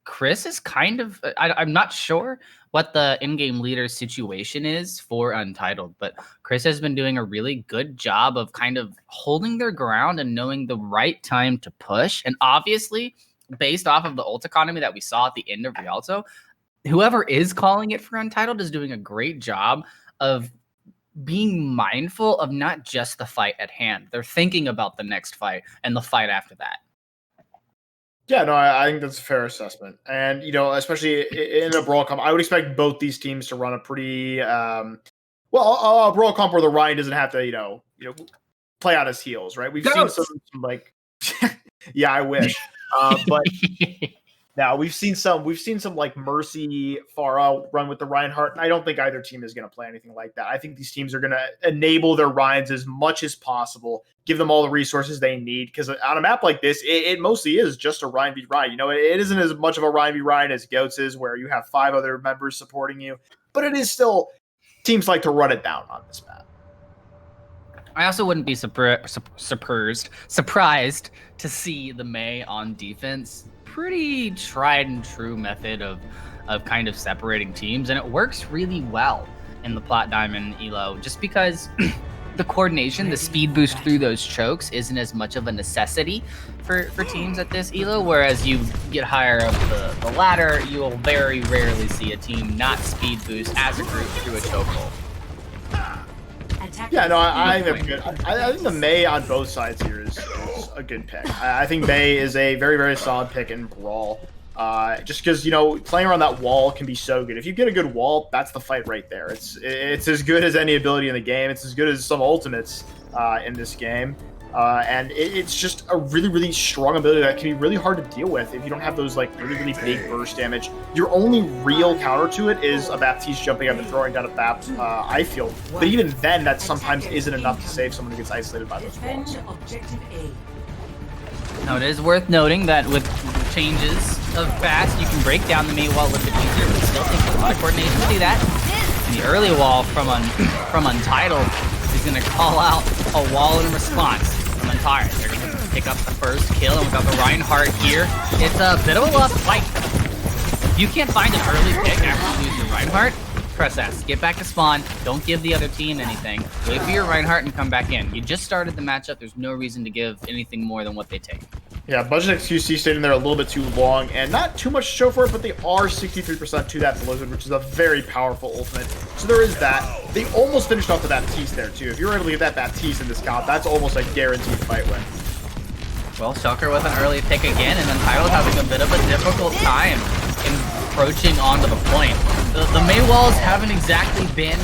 Chris is kind of I'm not sure what the in-game leader situation is for Untitled, but Chris has been doing a really good job of kind of holding their ground and knowing the right time to push. And obviously, based off of the ult economy that we saw at the end of Rialto, whoever is calling it for Untitled is doing a great job of being mindful of not just the fight at hand. They're thinking about the next fight and the fight after that. Yeah, no, I think that's a fair assessment. And, especially in a Brawl comp, I would expect both these teams to run a pretty, a Brawl comp where the Ryan doesn't have to, play on his heels, right? We've seen some like, yeah, I wish. But Now we've seen some like Mercy far out run with the Reinhardt, and I don't think either team is going to play anything like that. I think these teams are going to enable their Ryans as much as possible, give them all the resources they need, because on a map like this, it mostly is just a Ryan v Ryan. You know, it isn't as much of a Ryan v Ryan as Goats is, where you have 5 other members supporting you, but it is still teams like to run it down on this map. I also wouldn't be surprised to see the Mei on defense. Pretty tried and true method of kind of separating teams, and it works really well in the Plat Diamond Elo, just because the coordination, the speed boost through those chokes isn't as much of a necessity for teams at this Elo, whereas you get higher up the ladder, you will very rarely see a team not speed boost as a group through a chokehold. Yeah, no, I think that's good. I think the Mei on both sides here is a good pick. I think Mei is a very, very solid pick in Brawl. Just because, you know, playing around that wall can be so good. If you get a good wall, that's the fight right there. It's as good as any ability in the game. It's as good as some ultimates in this game. And it's just a really, really strong ability that can be really hard to deal with if you don't have those like really, really big burst damage. Your only real counter to it is a Baptiste jumping up and throwing down a Bap, I feel. But even then, that sometimes isn't enough to save someone who gets isolated by those walls. Now, it is worth noting that with changes of fast, you can break down the Mei wall a little bit easier, but it still takes a lot of coordination to do that. And the early wall from Untitled is going to call out a wall in response from Antares. They're going to pick up the first kill, and without the Reinhardt here, it's a bit of a lost fight. If you can't find an early pick after you lose your Reinhardt, press S. Get back to spawn. Don't give the other team anything. Wait for your Reinhardt and come back in. You just started the matchup. There's no reason to give anything more than what they take. Yeah, Budget XQC stayed in there a little bit too long, and not too much to show for it, but they are 63% to that Blizzard, which is a very powerful ultimate. So there is that. They almost finished off the Baptiste there, too. If you're able to get that Baptiste in this comp, that's almost a guaranteed fight win. Well, Shulker with an early pick again, and Untitled having a bit of a difficult time approaching onto the point. The Mei walls haven't exactly been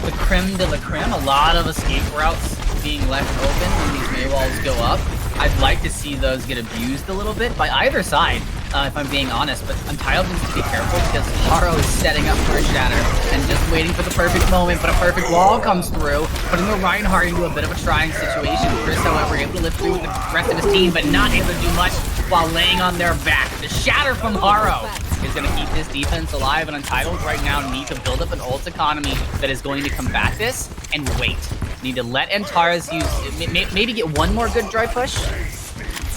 the creme de la creme. A lot of escape routes being left open when these Mei walls go up. I'd like to see those get abused a little bit by either side, if I'm being honest, but Untitled needs to be careful because Haro is setting up for a shatter and just waiting for the perfect moment, but a perfect wall comes through, putting the Reinhardt into a bit of a trying situation. Chris, however, able to lift through with the rest of his team, but not able to do much while laying on their back. The shatter from Haro is going to keep this defense alive, and Untitled right now need to build up an ult economy that is going to combat this and wait. Need to let Antares use, maybe get one more good dry push,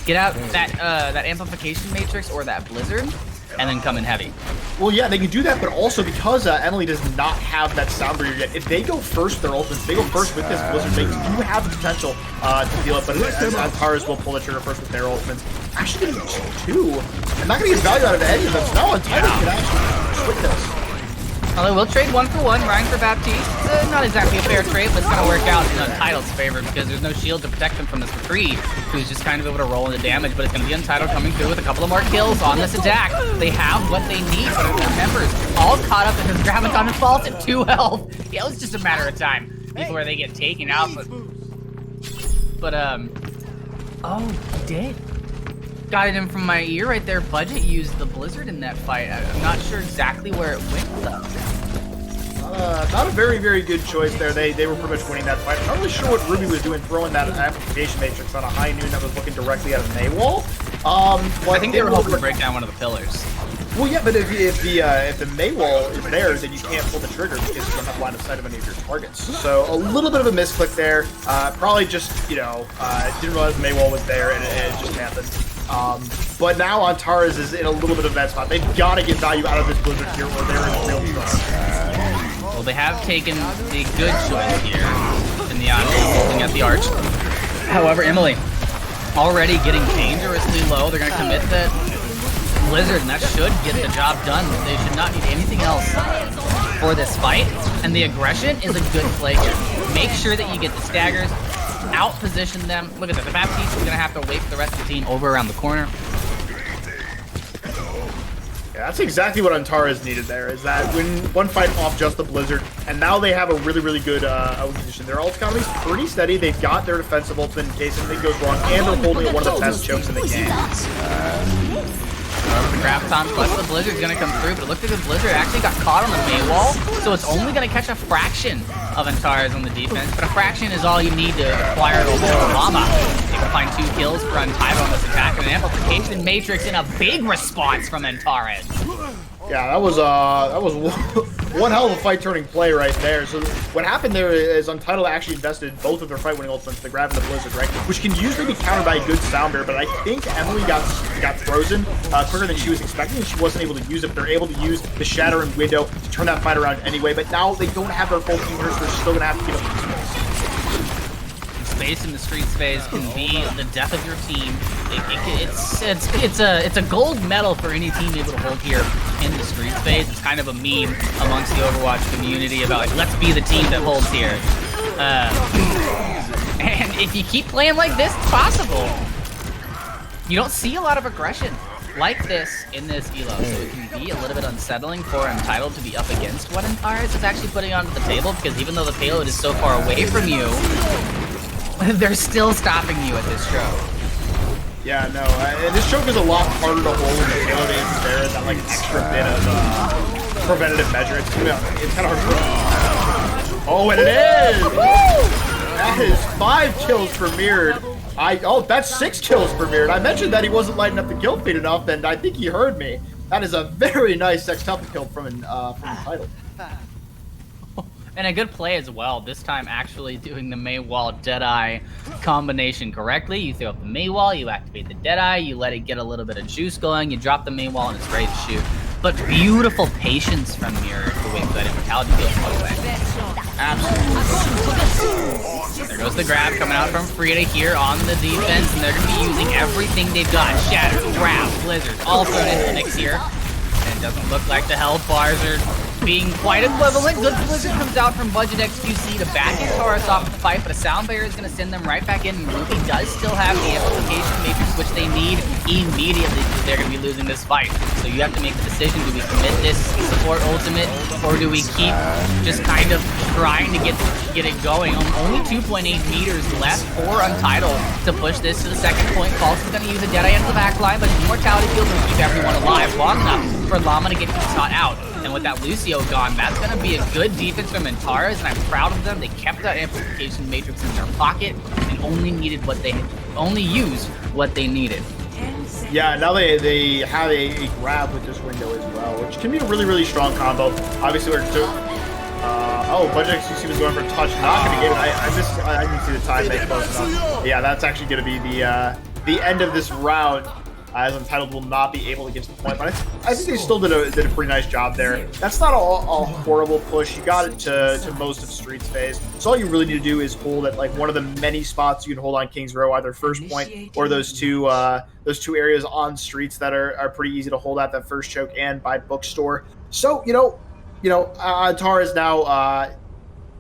get out that amplification matrix or that blizzard, and then come in heavy. Well, yeah, they can do that, but also because Emily does not have that sound barrier yet, if they go first, their ultimates, they go first with this blizzard, they do have the potential to deal it, but Antares will pull the trigger first with their ultimates. Actually getting 2. I'm not going to get value out of any of them, so now Untitled can actually switch this. Although we'll trade 1 for 1, Ryan for Baptiste. Not exactly a fair trade, but it's going to work out in Untitled's favor because there's no shield to protect him from this McCree, who's just kind of able to roll into damage, but it's going to be Untitled coming through with a couple of more kills on this attack. They have what they need, but their members all caught up in his Graviton and falls at 2 health. Yeah, it was just a matter of time before they get taken out, but oh, he did. Got it in from my ear right there. Budget used the Blizzard in that fight. I'm not sure exactly where it went, though. Not a very, very good choice there. They were pretty much winning that fight. I'm not really sure what Ruby was doing, throwing that amplification matrix on a high noon that was looking directly at a Mei wall. I think they were hoping to break down one of the pillars. Well, yeah, but if the Mei wall is there, then you can't pull the trigger because you don't have line of sight of any of your targets. So a little bit of a misclick there. Probably just, didn't realize the Mei wall was there and it just happened. But now Antares is in a little bit of that spot. They've got to get value out of this Blizzard here or they're in real trouble. Well, they have taken the good choice here in the Antares holding at the arch. However, Emily already getting dangerously low. They're going to commit the Blizzard, and that should get the job done. They should not need anything else for this fight. And the aggression is a good play here. Make sure that you get the staggers, out-position them. Look at that. The Baptiste is going to have to wait for the rest of the team over around the corner. Yeah, that's exactly what Antares needed there, is that when one fight off just the Blizzard, and now they have a really, really good position. Their ult economy is pretty steady. They've got their defensive ultimate in case anything goes wrong, and they're holding one of the best chokes in the game. The grab time plus the Blizzard's gonna come through, but it looks like the Blizzard actually got caught on the May wall, so it's only gonna catch a fraction of Antares on the defense, but a fraction is all you need to acquire the whole Llama. They can find 2 kills for Untitled on this attack, and an amplification matrix in a big response from Antares. Yeah, that was one hell of a fight-turning play right there. So what happened there is Untitled actually invested both of their fight-winning ultimates, the grab and the Blizzard, right? Which can usually be countered by a good sound barrier, but I think Emily got frozen quicker than she was expecting, and she wasn't able to use it. But they're able to use the Shatter and Window to turn that fight around anyway. But now they don't have their full team here, so they're still going to have to give up the space in the streets phase can be the death of your team. It's a gold medal for any team able to hold here in the streets phase. It's kind of a meme amongst the Overwatch community about like, let's be the team that holds here. And if you keep playing like this, it's possible. You don't see a lot of aggression like this in this elo, so it can be a little bit unsettling for Untitled to be up against what Antares is actually putting onto the table, because even though the payload is so far away from you, they're still stopping you at this choke. Yeah, no, this choke is a lot harder to hold when the payload is there. That like extra bit of preventative measure. It's kind of hard to. Oh, and it is! That is 5 kills for Mirrored. That's 6 kills for Mirrored. I mentioned that he wasn't lighting up the kill feed enough, and I think he heard me. That is a very nice sextuple kill from Untitled. And a good play as well, this time actually doing the May Wall Deadeye combination correctly. You throw up the May Wall, you activate the Deadeye, you let it get a little bit of juice going, you drop the May Wall and it's ready to shoot. But beautiful patience from Mirror to wait for that immortality field to go away. Absolutely. There goes the grab coming out from Frida here on the defense, and they're going to be using everything they've got. Shatter, grab, blizzards, all thrown into the mix here. And it doesn't look like the health bars are being quite equivalent. Good Blizzard comes out from Budget XQC to back Antares off the fight, but a sound barrier is going to send them right back in. Ruby does still have the amplification matrix, which they need immediately because they're going to be losing this fight. So you have to make the decision, do we commit this support ultimate, or do we keep just kind of trying to get it going? Only 2.8 meters left for Untitled to push this to the second point. False is going to use a Deadeye into the back line, but Immortality Field will keep everyone alive long enough for Llama to get shot out. And with that Lucio gone, that's going to be a good defense from Antares, and I'm proud of them. They kept that amplification matrix in their pocket and only used what they needed. Yeah, now they have a grab with this window as well, which can be a really, really strong combo. Obviously, we're Budget XQC was going for a touch, not going to get it. I didn't see the time make close enough. Yeah, that's actually going to be the end of this round, as Untitled will not be able to get to the point. But I think they still did a pretty nice job there. That's not a horrible push. You got it to most of Streets phase. So all you really need to do is hold at like one of the many spots you can hold on King's Row, either first point or those two areas on Streets that are pretty easy to hold at, that first choke and by Bookstore. So Antares now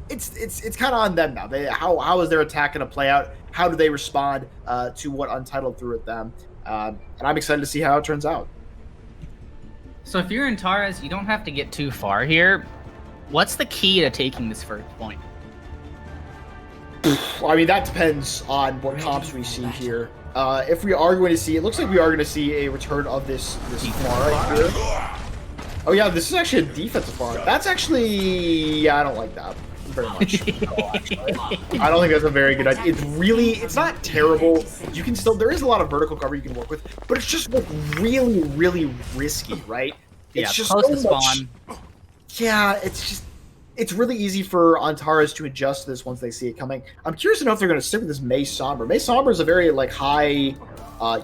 it's kind of on them now. How is their attack going to play out? How do they respond to what Untitled threw at them? And I'm excited to see how it turns out. So if you're Antares, you don't have to get too far here. What's the key to taking this first point? I mean, that depends on what comps we see here. If we are going to see, it looks like we are going to see a return of this bar right here. Oh yeah, this is actually a defensive bar. That's actually, I don't like that very much. I don't think that's a very good idea. It's not terrible. You can still, there is a lot of vertical cover you can work with, but it's just like really, really risky, right? It's just post so the spawn. Yeah, it's really easy for Antares to adjust to this once they see it coming. I'm curious to know if they're going to stick with this May Somber. May Somber is a very like high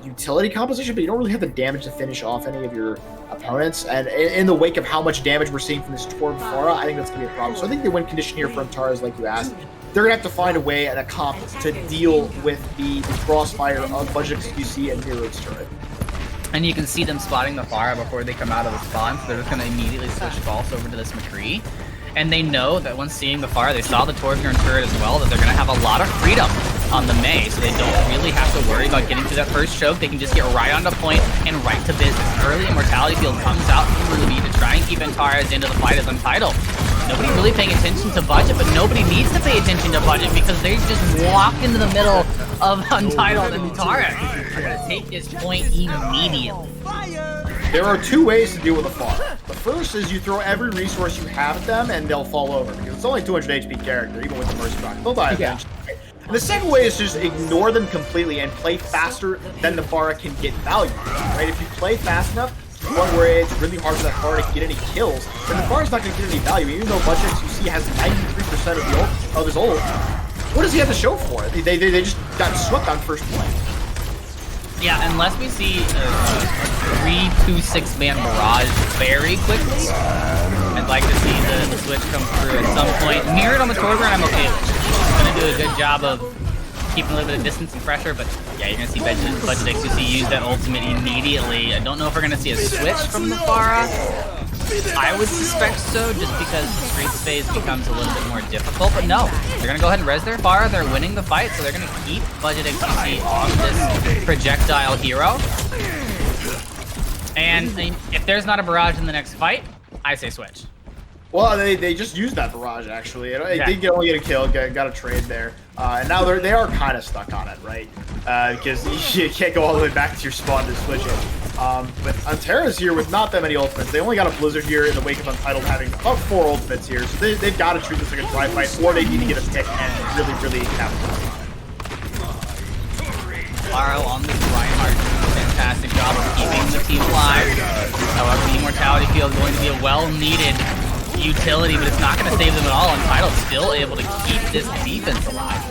utility composition, but you don't really have the damage to finish off any of your opponents. And in the wake of how much damage we're seeing from this Torb Flora, I think that's going to be a problem. So I think the win condition here for Antares, like you asked, they're going to have to find a way at a comp to deal with the crossfire of Budget XQC and Mirrored's turret. And you can see them spotting the Flora before they come out of the spawn, so they're just going to immediately switch false over to this McCree. And they know that once seeing the Fire, they saw the Torbjorn turret as well, that they're going to have a lot of freedom on the May, so they don't really have to worry about getting to that first choke. They can just get right onto point and right to business. Early Immortality Field comes out from Ruby to try and keep Antares into the fight as Untitled. Nobody really paying attention to budget, but nobody needs to pay attention to budget because they just walk into the middle of Untitled and Antares. They're gonna take this point immediately. There are two ways to deal with a Pharah. The first is you throw every resource you have at them and they'll fall over because it's only 200 HP character, even with the Mercy Rock. They'll die eventually. And the second way is just ignore them completely and play faster than the Pharah can get value. Right? If you play fast enough, to the point where it's really hard for that Pharah to get any kills, then the Pharah's not going to get any value. Even though Budget XQC has 93% of the ult, of his ult, what does he have to show for it? They just got swept on first play. Yeah, unless we see a 3-2-6 man barrage very quickly, I'd like to see the switch come through at some point. Mirrored on the Torbjorn, I'm okay with. He's going to do a good job of keeping a little bit of distance and pressure, but yeah, you're going to see Budget XQC use that ultimate immediately. I don't know if we're going to see a switch from the Pharah. I would suspect so, just because the streets phase becomes a little bit more difficult, but no. They're going to go ahead and res their Pharah. They're winning the fight, so they're going to keep Budget XQC on this projectile hero. And if there's not a barrage in the next fight, I say switch. Well, they just used that barrage, actually. It did only get a kill, got a trade there. And now they are kind of stuck on it, right? Because you can't go all the way back to your spawn to switch it. But Antares here with not that many ultimates. They only got a Blizzard here in the wake of Untitled having about 4 ultimates here. So they've got to treat this like a dry fight, or they need to get a pick and really capitalize on it. Laro on this Reinhardt. Fantastic job of keeping the team alive. However, the Immortality Field is going to be a well-needed utility, but it's not going to save them at all. Untitled still able to keep this defense alive.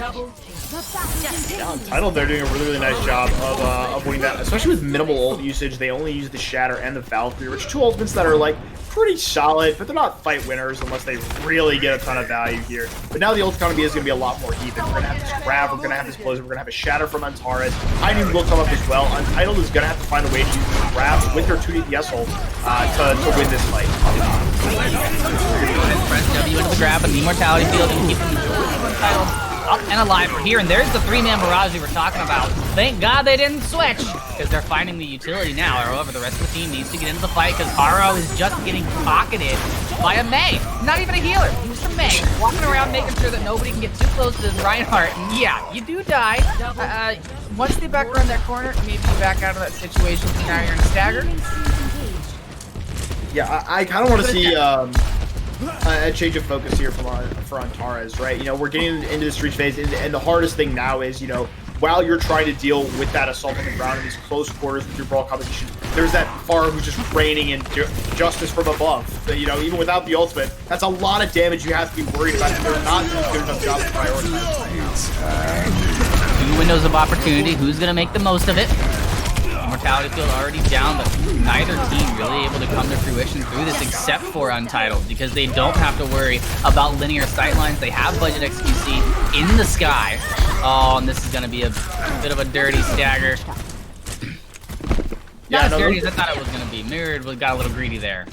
Yeah, Untitled, they're doing a really nice job of winning that, especially with minimal ult usage. They only use the Shatter and the Valkyrie, which are 2 ultimates that are like pretty solid, but they're not fight winners unless they really get a ton of value here. But now the ult economy is going to be a lot more even. We're going to have this grab, we're going to have this Blizzard, we're going to have a Shatter from Antares. Hiding will come up as well. Untitled is going to have to find a way to use the grab with their 2 DPS ult to win this fight. Press W into the grab and the Immortality Field and keep them Untitled up and alive for here. And there's the 3-man barrage we were talking about. Thank God they didn't switch, because they're finding the utility now. However, the rest of the team needs to get into the fight because Haro is just getting pocketed by a Mei. Not even a healer. He was a Mei walking around making sure that nobody can get too close to this Reinhardt. And yeah, you do die. Once they back around that corner, maybe you back out of that situation. So now you're in stagger. Yeah, I kind of want to see a change of focus here for Antares, right? You know, we're getting into the street phase, and the hardest thing now is, you know, while you're trying to deal with that assault on the ground in these close quarters with your brawl competition, there's that Pharah who's just raining in justice from above. So, you know, even without the ultimate, that's a lot of damage you have to be worried about. They're not doing a good enough job of prioritizing. 2 windows of opportunity. Who's going to make the most of it? Mortality Field already down, but neither team really able to come to fruition through this except for Untitled, because they don't have to worry about linear sightlines. They have Budget XQC in the sky. Oh, and this is going to be a bit of a dirty stagger. Not as dirty as I thought it was going to be. Mirrored got a little greedy there.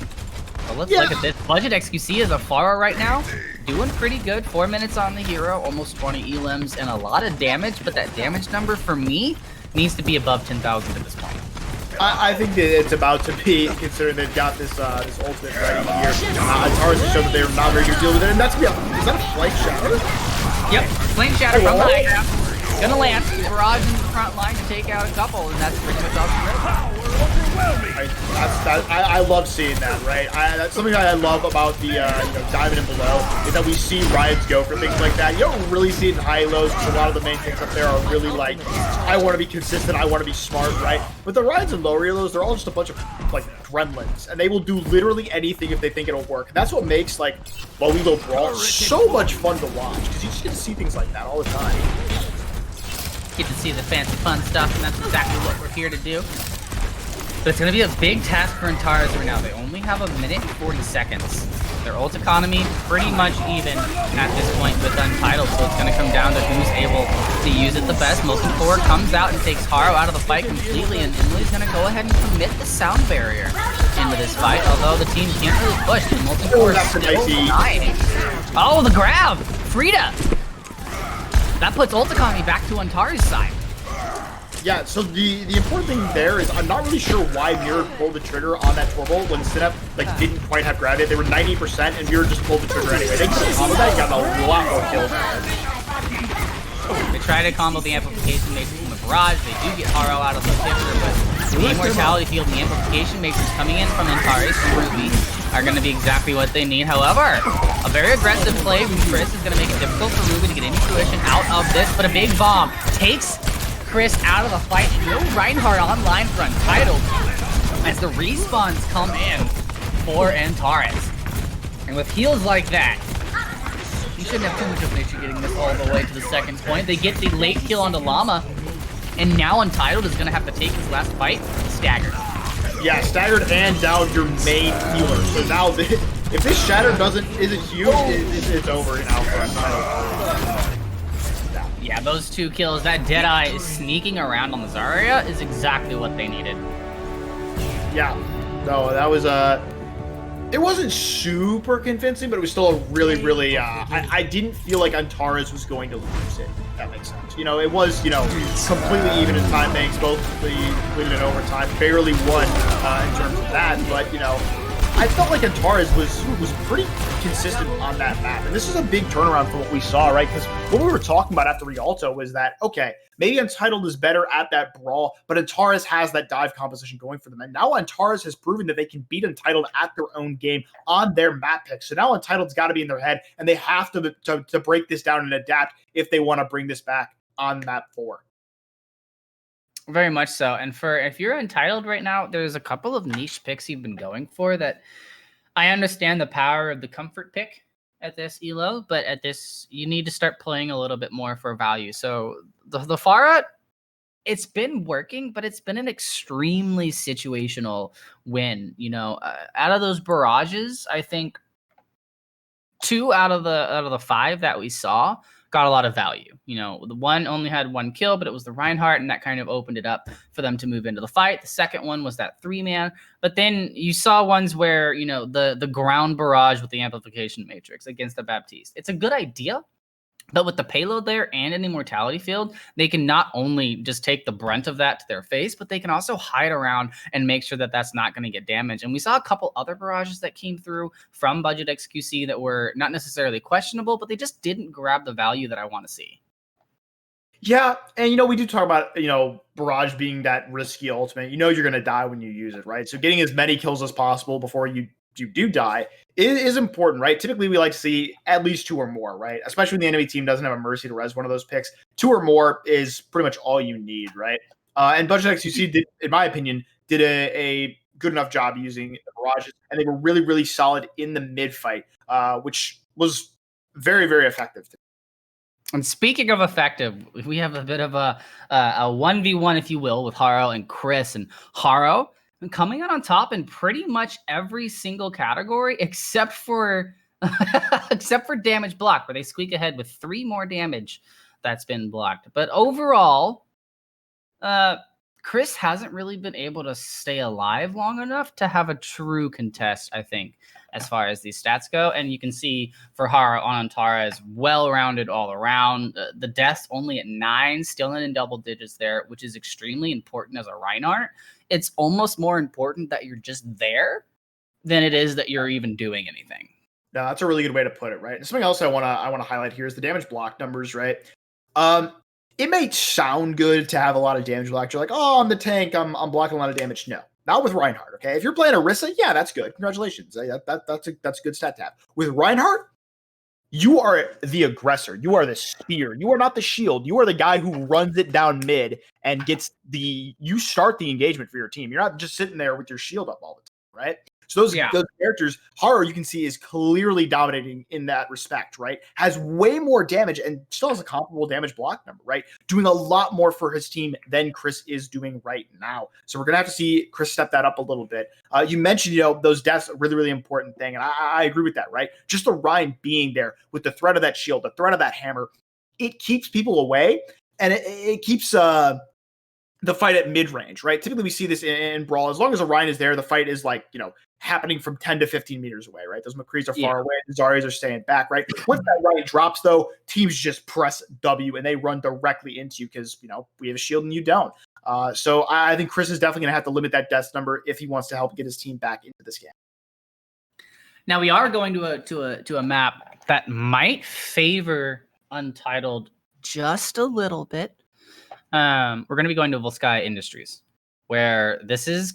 But let's look at this. Budget XQC is a Pharah right now. Doing pretty good. 4 minutes on the hero, almost 20 elims, and a lot of damage, but that damage number for me needs to be above 10,000 at this point. I think that it's about to be, considering they've got this ultimate ready here. Antares has shown that they're not very good deal with it, and that's gonna be is that a Flame Shatter? Yep, Flame Shatter from the high ground. Gonna land, barrage into the front line to take out a couple, and that's pretty much all she wrote. I love seeing that, right? That's something I love about the Diamond and Below, is that we see Riots go for things like that. You don't really see it in high lows, because a lot of the main things up there are really like, I want to be consistent, I want to be smart, right? But the Riots and low lows, they're all just a bunch of like gremlins, and they will do literally anything if they think it'll work. And that's what makes like low elo brawl so much fun to watch, because you just get to see things like that all the time. Get to see the fancy fun stuff, and that's exactly what we're here to do. But it's going to be a big task for Antares right now. They only have 1 minute and 40 seconds. Their ult economy pretty much even at this point with Untitled, so it's going to come down to who's able to use it the best. Molten Core comes out and takes Haro out of the fight completely, and Emily's going to go ahead and commit the sound barrier into this fight, although the team can't really push. The Molten Core is still dying. Oh, the grab! Frida! That puts ult economy back to Antares' side. Yeah, so the important thing there is I'm not really sure why Mirror pulled the trigger on that Torbo when Sinep didn't quite have gravity. They were 90% and Mirror just pulled the trigger anyway. They could have comboed that and gotten a lot more kills. They try to combo the amplification matrix from the barrage. They do get Haro out of the picture, but the immortality field and the amplification matrix coming in from Antares and Ruby are going to be exactly what they need. However, a very aggressive play from Chris is going to make it difficult for Ruby to get any fruition out of this, but a big bomb takes Chris out of the fight. No Reinhardt online for Untitled as the respawns come in for Antares. And with heals like that, you shouldn't have too much of an issue getting this all the way to the second point. They get the late kill onto Llama, and now Untitled is going to have to take his last fight staggered. Yeah, staggered and down your main healer. So now, if this shatter isn't huge, it's over now for Untitled. Yeah, those 2 kills, that Deadeye is sneaking around on the Zarya is exactly what they needed. Yeah, no, that was it wasn't super convincing, but it was still a really, I didn't feel like Antares was going to lose it, if that makes sense. It was, completely even in time banks, both the winning and overtime, barely won in terms of that, but, I felt like Antares was pretty consistent on that map. And this is a big turnaround from what we saw, right? Because what we were talking about after Rialto was that, okay, maybe Untitled is better at that brawl, but Antares has that dive composition going for them. And now Antares has proven that they can beat Untitled at their own game on their map picks. So now Untitled's got to be in their head, and they have to break this down and adapt if they want to bring this back on map 4. Very much so. And if you're Untitled right now, there's a couple of niche picks you've been going for that I understand the power of the comfort pick at this elo, but at this, you need to start playing a little bit more for value. So the Pharah, it's been working, but it's been an extremely situational win. Out of those barrages, I think 2 out of the 5 that we saw got a lot of value. The one only had 1 kill, but it was the Reinhardt, and that kind of opened it up for them to move into the fight. The second one was that 3-man, but then you saw ones where, the ground barrage with the amplification matrix against the Baptiste. It's a good idea, but with the payload there and an immortality field, they can not only just take the brunt of that to their face, but they can also hide around and make sure that that's not going to get damaged. And we saw a couple other barrages that came through from Budget XQC that were not necessarily questionable, but they just didn't grab the value that I want to see. Yeah, and we do talk about, barrage being that risky ultimate. You're going to die when you use it, right? So getting as many kills as possible before you do die is important, right? Typically, we like to see at least 2 or more, right? Especially when the enemy team doesn't have a mercy to res one of those picks. 2 or more is pretty much all you need, right? And Budget XQC did, in my opinion, did a good enough job using the barrages, and they were really, really solid in the mid fight, which was very, very effective. And speaking of effective, we have a bit of a 1v1, if you will, with Haro and Chris. And Haro coming out on top in pretty much every single category except for damage block, where they squeak ahead with 3 more damage that's been blocked. But overall, Chris hasn't really been able to stay alive long enough to have a true contest, I think, as far as these stats go. And you can see for Hara on Antares, well-rounded all around. The deaths only at 9, still in double digits there, which is extremely important as a Reinhardt. It's almost more important that you're just there than it is that you're even doing anything. No, that's a really good way to put it, right? And something else I want to highlight here is the damage block numbers, right? It may sound good to have a lot of damage block. You're like, oh, I'm the tank. I'm blocking a lot of damage. No, not with Reinhardt. Okay, if you're playing Orisa, yeah, that's good. Congratulations. That's a good stat to have. With Reinhardt, you are the aggressor. You are the spear. You are not the shield. You are the guy who runs it down mid and you start the engagement for your team. You're not just sitting there with your shield up all the time, right? So those characters, Haru, you can see, is clearly dominating in that respect, right? Has way more damage and still has a comparable damage block number, right? Doing a lot more for his team than Chris is doing right now. So we're going to have to see Chris step that up a little bit. You mentioned, those deaths, a really, really important thing. And I agree with that, right? Just the Ryan being there with the threat of that shield, the threat of that hammer, it keeps people away, and it keeps the fight at mid-range, right? Typically we see this in Brawl. As long as Orion is there, the fight is happening from 10 to 15 meters away, right? Those McCrees are far away. The Zarias are staying back, right? Once that Ryan drops, though, teams just press W and they run directly into you because, we have a shield and you don't. So I think Chris is definitely going to have to limit that death number if he wants to help get his team back into this game. Now we are going to a map that might favor Untitled just a little bit. We're going to be going to Volskaya Industries, where this is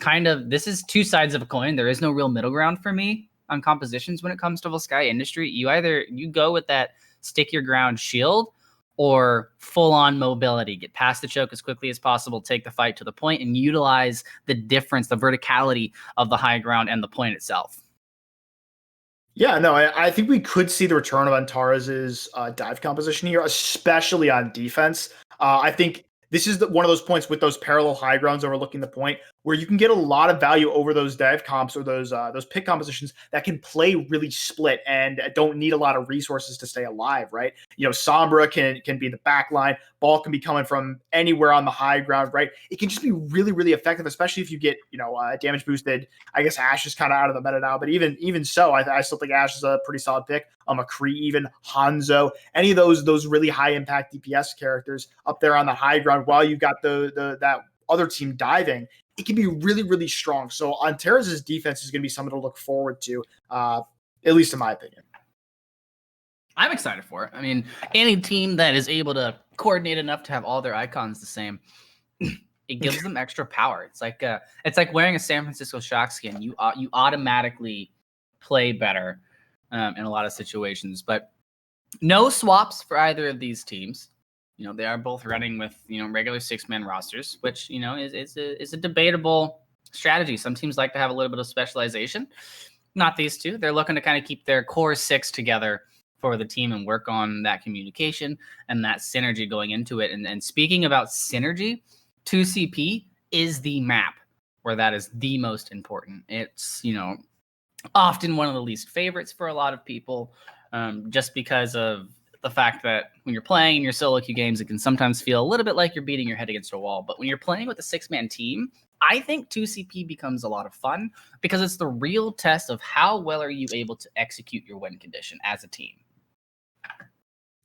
two sides of a coin. There is no real middle ground for me on compositions when it comes to Volskaya Industry. You go with that stick your ground shield or full-on mobility. Get past the choke as quickly as possible, take the fight to the point, and utilize the difference, the verticality of the high ground and the point itself. Yeah, no, I think we could see the return of Antares' dive composition here, especially on defense. I think this is one of those points with those parallel high grounds overlooking the point where you can get a lot of value over those dive comps or those pick compositions that can play really split and don't need a lot of resources to stay alive, right? Sombra can be the back line. Ball can be coming from anywhere on the high ground, right? It can just be really, really effective, especially if you get, damage boosted. I guess Ashe is kind of out of the meta now, but even so, I still think Ashe is a pretty solid pick. McCree, even Hanzo, any of those really high impact DPS characters up there on the high ground while you got that other team diving, it can be really, really strong. So Antares' defense is going to be something to look forward to, at least in my opinion. I'm excited for it. I mean, any team that is able to coordinate enough to have all their icons the same, it gives them extra power. It's like wearing a San Francisco Shock skin. You automatically play better in a lot of situations, but no swaps for either of these teams. They are both running with, regular 6-man rosters, which, is a debatable strategy. Some teams like to have a little bit of specialization. Not these two. They're looking to kind of keep their core 6 together for the team and work on that communication and that synergy going into it. And speaking about synergy, 2CP is the map where that is the most important. It's, often one of the least favorites for a lot of people, just because of the fact that when you're playing in your solo queue games, it can sometimes feel a little bit like you're beating your head against a wall. But when you're playing with a 6-man team, I think 2CP becomes a lot of fun because it's the real test of how well are you able to execute your win condition as a team.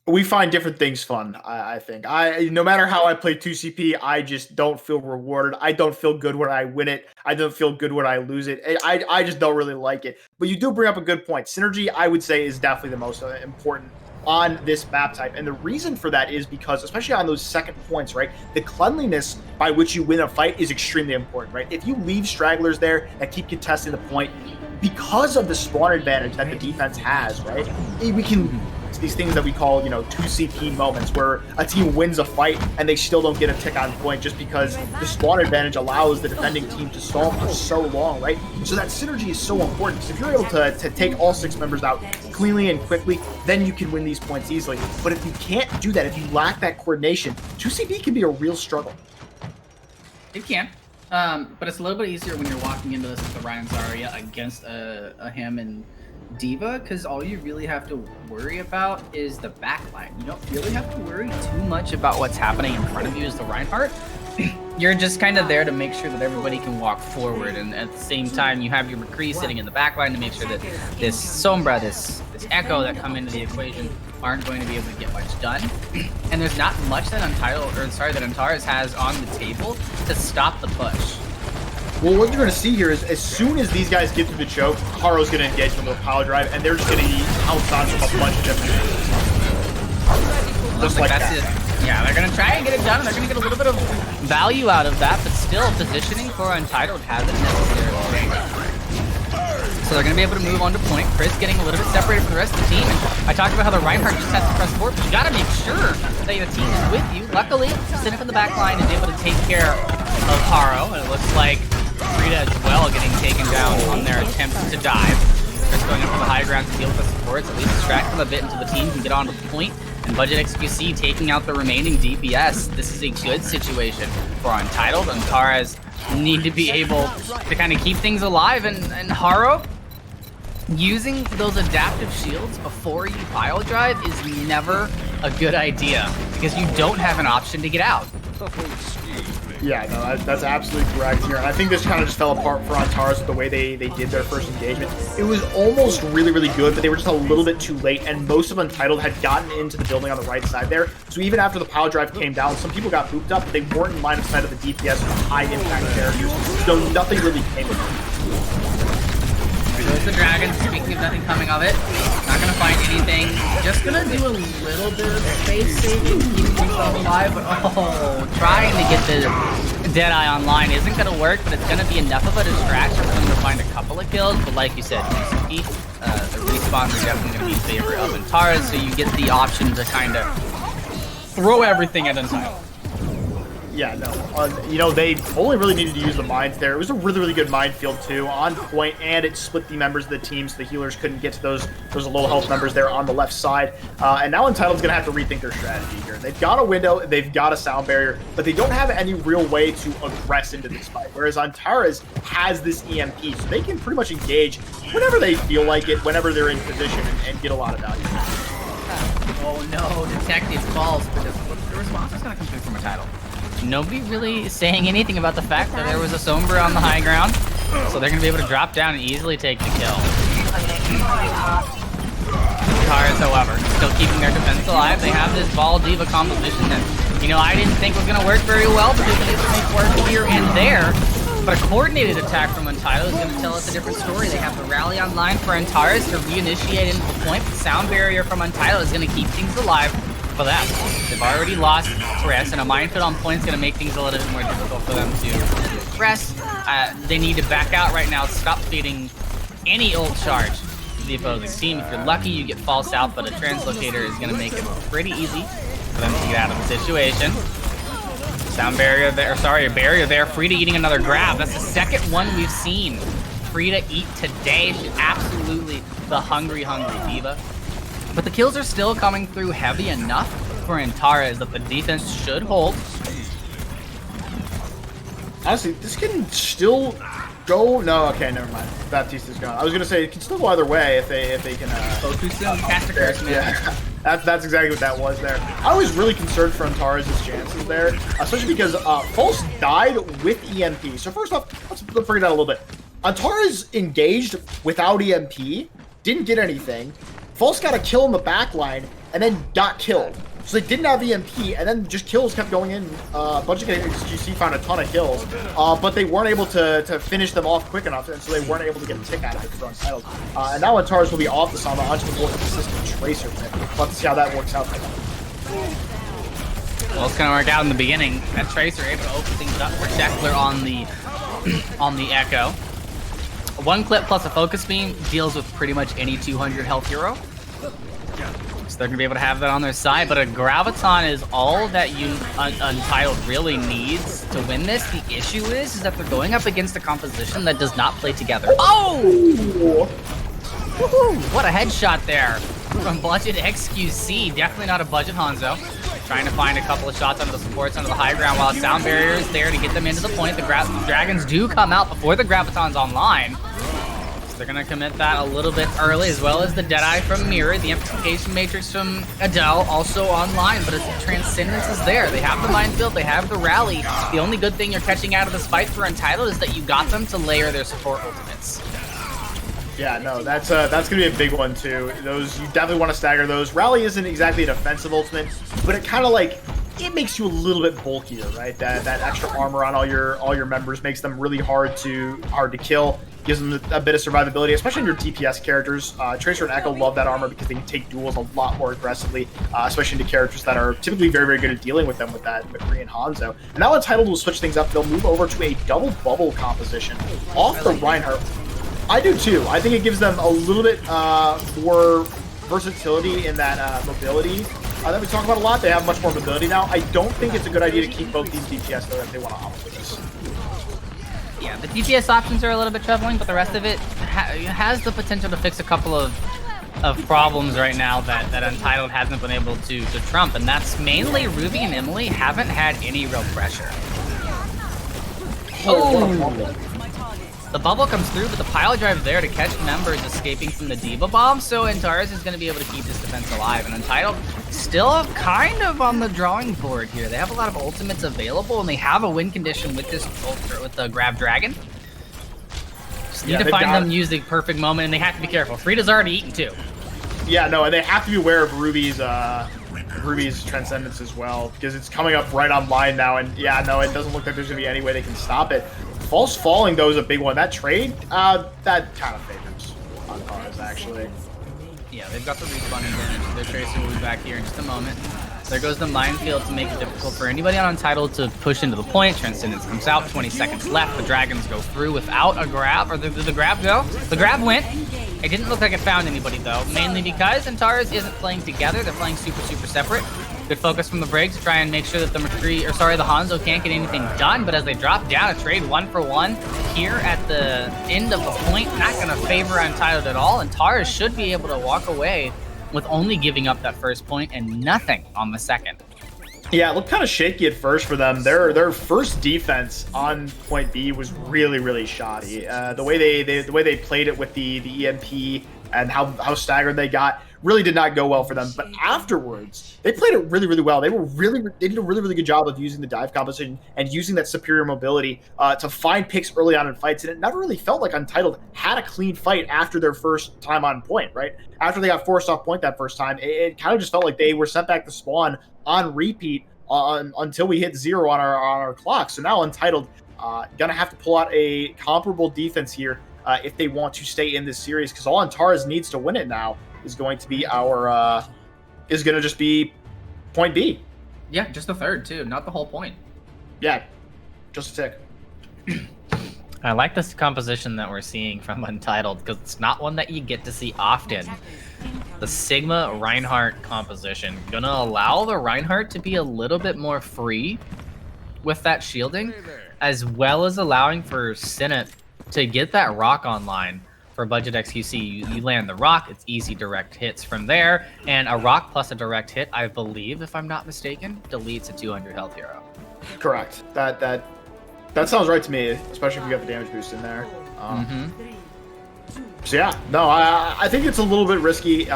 We find different things fun, I think. No matter how I play 2CP, I just don't feel rewarded. I don't feel good when I win it. I don't feel good when I lose it. I just don't really like it. But you do bring up a good point. Synergy, I would say, is definitely the most important on this map type. And the reason for that is because, especially on those second points, right, the cleanliness by which you win a fight is extremely important, right? If you leave stragglers there that keep contesting the point, because of the spawn advantage that the defense has, right, we can... these things that we call, 2CP moments where a team wins a fight and they still don't get a tick on point just because the spawn advantage allows the defending team to stall for so long, right? So that synergy is so important because if you're able to take all 6 members out cleanly and quickly, then you can win these points easily. But if you can't do that, if you lack that coordination, 2CP can be a real struggle. It can. But it's a little bit easier when you're walking into this with the Ryan Zarya against a him and D.Va, because all you really have to worry about is the backline. You don't really have to worry too much about what's happening in front of you as the Reinhardt. You're just kind of there to make sure that everybody can walk forward, and at the same time you have your McCree sitting in the backline to make sure that this Sombra, this Echo that come into the equation aren't going to be able to get much done. And there's not much that Antares has on the table to stop the push. Well, what you're going to see here is as soon as these guys get through the choke, Haro's going to engage them with a power drive, and they're just going to pounce on from a bunch of different areas. Just like that. Yeah, they're going to try and get it done, and they're going to get a little bit of value out of that, but still, positioning for Untitled hasn't necessarily changed. So they're going to be able to move on to point. Chris getting a little bit separated from the rest of the team, and I talked about how the Reinhardt just has to press forward, but you got to make sure that your team is with you. Luckily, Cynic in the back line is able to take care of Haro, and it looks like Frida as well getting taken down on their attempt to dive. Chris going up to the high ground to deal with the supports, at least distract them a bit until the team can get onto the point. And Budget XQC taking out the remaining DPS. This is a good situation for Untitled. Antares need to be able to kind of keep things alive, and Haro using those adaptive shields before you pile drive is never a good idea because you don't have an option to get out. Yeah, no, that's absolutely correct here. And I think this kind of just fell apart for Antares with the way they did their first engagement. It was almost really, really good, but they were just a little bit too late, and most of Untitled had gotten into the building on the right side there. So even after the pile drive came down, some people got booped up, but they weren't in line of sight of the DPS or high-impact characters, so nothing really came of it. There's the dragon, speaking of nothing coming of it. Not gonna find anything. Just gonna do a little bit of space saving, keeping himself alive, but trying to get the Deadeye online isn't gonna work, but it's gonna be enough of a distraction for them to find a couple of kills. But like you said, the respawns are definitely gonna be in favor of Antares, so you get the option to kind of throw everything at Untitled. Yeah, no. You know, they only really needed to use the mines there. It was a really, really good minefield, too, on point, and it split the members of the team, so the healers couldn't get to those low health members there on the left side. And now Untitled's going to have to rethink their strategy here. They've got a window, they've got a sound barrier, but they don't have any real way to aggress into this fight, whereas Antares has this EMP, so they can pretty much engage whenever they feel like it, whenever they're in position, and get a lot of value. Oh no, Detective falls, but the response is going to come through from Untitled. Nobody really saying anything about the fact that there was a Sombra on the high ground, so they're going to be able to drop down and easily take the kill. Antares, however, still keeping their defense alive. They have this Ball Diva composition that, you know, I didn't think was going to work very well, but they've been able to make work here and there. But a coordinated attack from Untitled is going to tell us a different story. They have the rally online for Antares to reinitiate into the point. The sound barrier from Untitled is going to keep things alive for them. They've already lost Press, and a minefield on point is going to make things a little bit more difficult for them to press. They need to back out right now, stop feeding any ult charge to the opposing team. If you're lucky, you get false out, but a translocator is going to make it pretty easy for them to get out of the situation. Sound barrier there, sorry, a barrier there. Frida eating another grab. That's the second one we've seen Frida eat today. She's absolutely the hungry Diva. But the kills are still coming through heavy enough for Antares that the defense should hold. Honestly, this can still go. No, okay, never mind. Baptista's gone. I was gonna say it can still go either way if they can. Go too soon. Cast a curse, man. Yeah, that's exactly what that was there. I was really concerned for Antares' chances there, especially because Pulse died with EMP. So first off, let's break it down a little bit. Antares engaged without EMP, didn't get anything. False got a kill in the back line, and then got killed. So they didn't have EMP, and then just kills kept going in. A bunch of GC found a ton of kills, but they weren't able to finish them off quick enough, and so they weren't able to get a tick out of it for Untitled. And now Antares will be off the Sama onto the consistent Tracer pick. We'll have to see how that works out for them. Well, it's gonna work out in the beginning. That Tracer able to open things up for Sheckler on the Echo. One clip plus a focus beam deals with pretty much any 200 health hero. So they're going to be able to have that on their side, but a Graviton is all that Untitled really needs to win this. The issue is that they're going up against a composition that does not play together. Oh! Woohoo! What a headshot there from Budget XQC. Definitely not a Budget Hanzo. Trying to find a couple of shots onto the supports, onto the high ground, while Sound Barrier is there to get them into the point. The Dragons do come out before the Graviton's online. So they're going to commit that a little bit early, as well as the Deadeye from Mirror. The Amplification Matrix from Adele also online, but the Transcendence is there. They have the minefield, they have the rally. The only good thing you're catching out of this fight for Untitled is that you got them to layer their support ultimates. Yeah, no, that's gonna be a big one too. Those, you definitely want to stagger those. Rally isn't exactly a defensive ultimate, but it kind of like, it makes you a little bit bulkier, right? That extra armor on all your members makes them really hard to kill. Gives them a bit of survivability, especially in your DPS characters. Tracer and Echo love that armor because they can take duels a lot more aggressively, especially into characters that are typically very, very good at dealing with them with that McCree and Hanzo. And now Untitled will switch things up. They'll move over to a double bubble composition off the Reinhardt. I do too. I think it gives them a little bit more versatility in that mobility that we talk about a lot. They have much more mobility now. I don't think it's a good idea to keep both these DPS though if they want to opt for this. Yeah, the DPS options are a little bit troubling, but the rest of it has the potential to fix a couple of problems right now that Untitled hasn't been able to trump, and that's mainly Ruby and Emily haven't had any real pressure. Oh! The bubble comes through, but the pile drive there to catch members escaping from the Diva bomb, so Antares is going to be able to keep this defense alive, and Untitled still kind of on the drawing board here. They have a lot of ultimates available, and they have a win condition with this with the Grab Dragon. Just need to find them, use the perfect moment, and they have to be careful. Frida's already eaten too. Yeah, no, and they have to be aware of Ruby's Transcendence as well, because it's coming up right online now, and yeah, no, it doesn't look like there's going to be any way they can stop it. False falling, though, is a big one. That trade, that kind of favors Antares, actually. Yeah, they've got the respawn advantage. Their Tracer will be back here in just a moment. There goes the minefield to make it difficult for anybody on Untitled to push into the point. Transcendence comes out, 20 seconds left. The Dragons go through without a grab, or did the grab go? The grab went. It didn't look like it found anybody, though, mainly because Antares isn't playing together. They're playing super separate. Good focus from the Brig to try and make sure that the Hanzo can't get anything done, but as they drop down, a trade 1-for-1 here at the end of the point, not going to favor Untitled at all. Antares should be able to walk away with only giving up that first point and nothing on the second. Yeah, it looked kind of shaky at first for them. Their first defense on point B was really shoddy. The way they played it with the EMP and how staggered they got really did not go well for them. But afterwards, they played it really well. They did a really good job of using the dive composition and using that superior mobility to find picks early on in fights. And it never really felt like Untitled had a clean fight after their first time on point, right? After they got forced off point that first time, it kind of just felt like they were sent back to spawn on repeat until we hit 0 on our clock. So now Untitled gonna have to pull out a comparable defense here if they want to stay in this series, because all Antares needs to win it now is going to be just be point B. Yeah, just the third too, not the whole point. Yeah, just a tick. I like this composition that we're seeing from Untitled because it's not one that you get to see often. The Sigma Reinhardt composition gonna allow the Reinhardt to be a little bit more free with that shielding, as well as allowing for Sinnet to get that rock online. For Budget XQC, you land the rock, it's easy direct hits from there, and a rock plus a direct hit, I believe, if I'm not mistaken, deletes a 200 health hero. Correct. That sounds right to me, especially if you got the damage boost in there. So yeah, no, I think it's a little bit risky.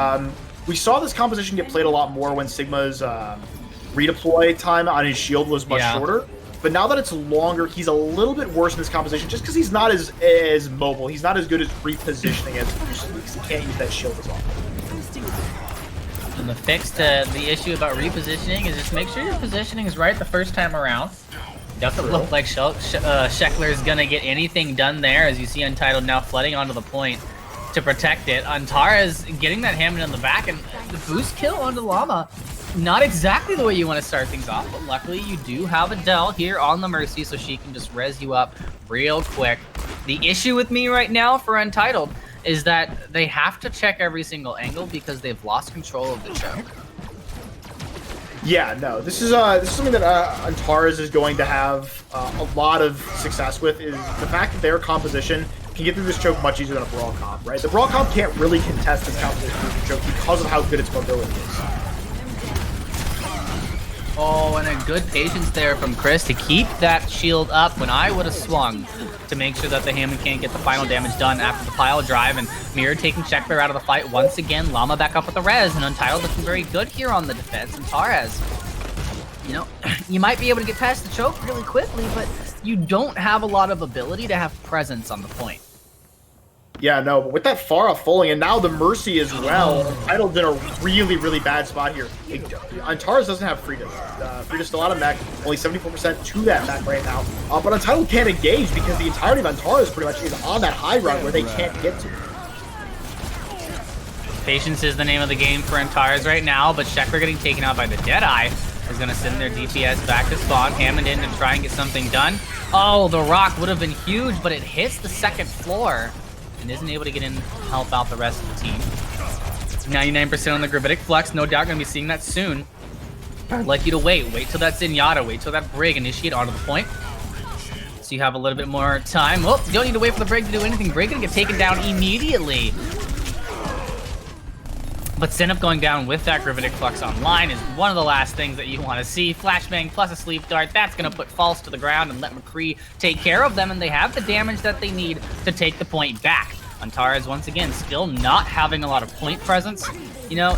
We saw this composition get played a lot more when Sigma's redeploy time on his shield was much shorter. But now that it's longer, he's a little bit worse in this composition just because he's not as mobile. He's not as good as repositioning as he used to be because he can't use that shield as often. And the fix to the issue about repositioning is just make sure your positioning is right the first time around. Doesn't look like Sheckler is going to get anything done there, as you see Untitled now flooding onto the point to protect it. Antares getting that Hammond in the back, and the boost kill onto Llama. Not exactly the way you want to start things off, but luckily you do have Adele here on the Mercy, so she can just res you up real quick. The issue with me right now for Untitled is that they have to check every single angle because they've lost control of the choke. Yeah, no, this is something that Antares is going to have a lot of success with, is the fact that their composition can get through this choke much easier than a Brawl comp, right? The Brawl comp can't really contest this composition through the choke because of how good its mobility is. Oh, and a good patience there from Chris to keep that shield up when I would have swung to make sure that the Hammond can't get the final damage done after the pile drive, and Mirror taking Checkbear out of the fight once again. Llama back up with the res, and Untitled looking very good here on the defense. And Antares, you know, you might be able to get past the choke really quickly, but you don't have a lot of ability to have presence on the point. Yeah, no, but with that far off falling, and now the Mercy as well, Untitled's in a really bad spot here. Antares doesn't have Frida. Frida's still out of mech, only 74% to that mech right now. But Untitled can't engage because the entirety of Antares pretty much is on that high ground where they can't get to. Patience is the name of the game for Antares right now, but Sheckler getting taken out by the Deadeye is going to send their DPS back to spawn. Hammond in to try and get something done. Oh, the rock would have been huge, but it hits the second floor and isn't able to get in and help out the rest of the team. 99% on the Gravitic Flux, no doubt going to be seeing that soon. I'd like you to wait till that Zenyatta, wait till that Brig initiate onto the point. So you have a little bit more time. Oh, you don't need to wait for the Brig to do anything. Brig going to get taken down immediately. But Sinep going down with that Gravitic Flux online is one of the last things that you want to see. Flashbang plus a Sleep Dart, that's going to put False to the ground and let McCree take care of them, and they have the damage that they need to take the point back. Antares, once again, still not having a lot of point presence. You know,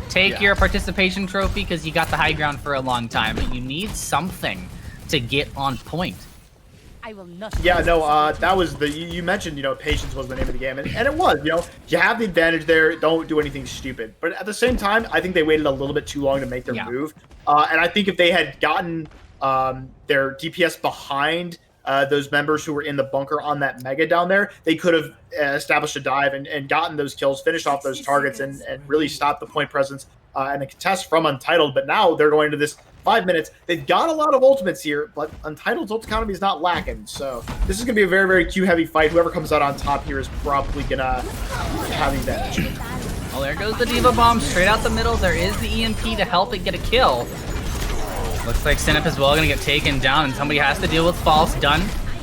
take your participation trophy because you got the high ground for a long time, but you need something to get on point. I will not. Yeah, no, that was you mentioned, patience was the name of the game, and it was, you have the advantage there, don't do anything stupid. But at the same time, I think they waited a little bit too long to make their move. And I think if they had gotten their DPS behind those members who were in the bunker on that mega down there, they could have established a dive and gotten those kills, finished off those targets, and really stopped the point presence and a contest from Untitled. But now they're going to this 5 minutes. They've got a lot of ultimates here, but Untitled's ult economy is not lacking. So this is going to be a very, very Q-heavy fight. Whoever comes out on top here is probably going to have the advantage. Well, there goes the Diva Bomb straight out the middle. There is the EMP to help it get a kill. Looks like Sinep as well going to get taken down, and somebody has to deal with false done.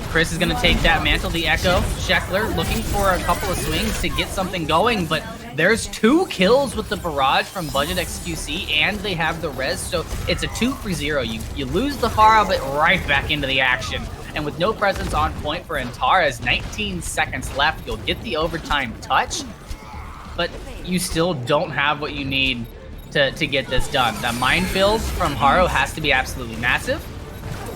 Chris is going to take that mantle, the Echo. Sheckler looking for a couple of swings to get something going, but there's 2 kills with the barrage from Budget XQC, and they have the res, so it's a 2 for 0. You lose the Pharah, but right back into the action. And with no presence on point for Antares, 19 seconds left, you'll get the overtime touch, but you still don't have what you need to get this done. That minefield from Haro has to be absolutely massive,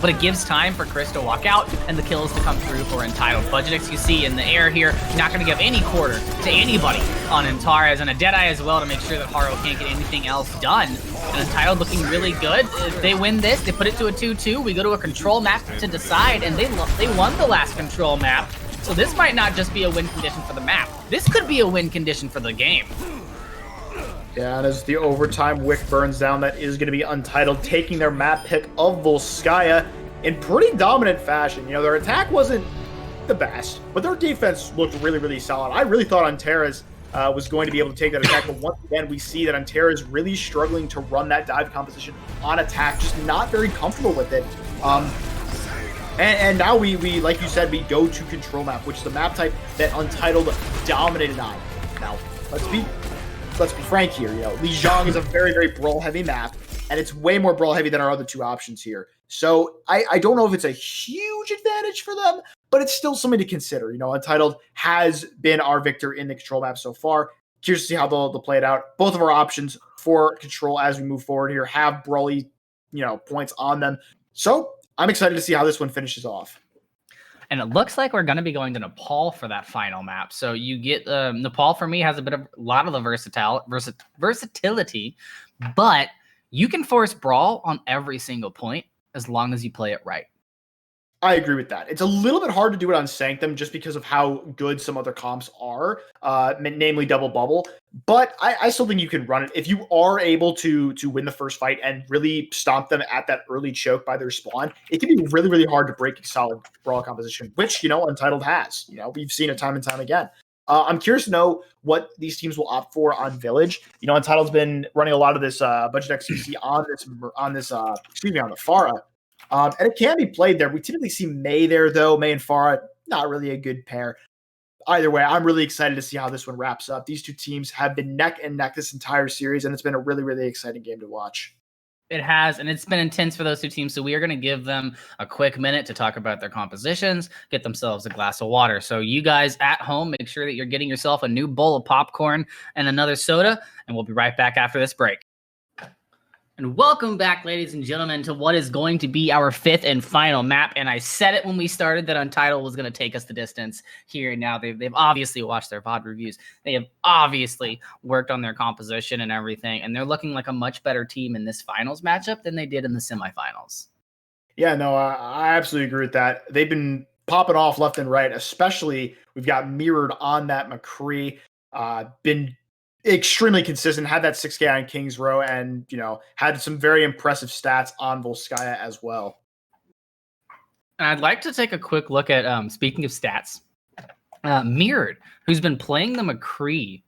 but it gives time for Chris to walk out and the kills to come through for Entitled. Budget XQC in the air here, not going to give any quarter to anybody on Antares, and a Deadeye as well to make sure that Haro can't get anything else done. And Entitled looking really good. If they win this, they put it to a 2-2. We go to a control map to decide, and they won the last control map. So this might not just be a win condition for the map. This could be a win condition for the game. Yeah, and as the overtime wick burns down, that is going to be Untitled taking their map pick of Volskaya in pretty dominant fashion. Their attack wasn't the best, but their defense looked really, really solid. I really thought Antares was going to be able to take that attack, but once again, we see that Antares really struggling to run that dive composition on attack, just not very comfortable with it. And now we, like you said, we go to control map, which is the map type that Untitled dominated on. Now, let's be frank here. Lijiang is a very, very brawl-heavy map, and it's way more brawl-heavy than our other 2 options here. So I don't know if it's a huge advantage for them, but it's still something to consider. Untitled has been our victor in the control map so far. Curious to see how they'll play it out. Both of our options for control as we move forward here have brawly, points on them. So I'm excited to see how this one finishes off. And it looks like we're going to be going to Nepal for that final map. So you get Nepal for me has a lot of the versatility, but you can force brawl on every single point as long as you play it right. I agree with that. It's a little bit hard to do it on Sanctum just because of how good some other comps are, namely Double Bubble. But I still think you can run it. If you are able to win the first fight and really stomp them at that early choke by their spawn, it can be really, really hard to break a solid brawl composition, which, Untitled has. We've seen it time and time again. I'm curious to know what these teams will opt for on Village. Untitled's been running a lot of this Budget XQC on the Pharah. And it can be played there. We typically see Mei there, though. Mei and Pharah, not really a good pair. Either way, I'm really excited to see how this one wraps up. These 2 teams have been neck and neck this entire series, and it's been a really, really exciting game to watch. It has, and it's been intense for those 2 teams, so we are going to give them a quick minute to talk about their compositions, get themselves a glass of water. So you guys at home, make sure that you're getting yourself a new bowl of popcorn and another soda, and we'll be right back after this break. And welcome back, ladies and gentlemen, to what is going to be our 5th and final map. And I said it when we started that Untitled was going to take us the distance here. Now they've obviously watched their VOD reviews. They have obviously worked on their composition and everything. And they're looking like a much better team in this finals matchup than they did in the semifinals. Yeah, no, I absolutely agree with that. They've been popping off left and right, especially we've got Mirrored on that McCree. Been extremely consistent, had that 6K on Kings Row, and had some very impressive stats on Volskaya as well. And I'd like to take a quick look at speaking of stats, Mirrored, who's been playing the McCree,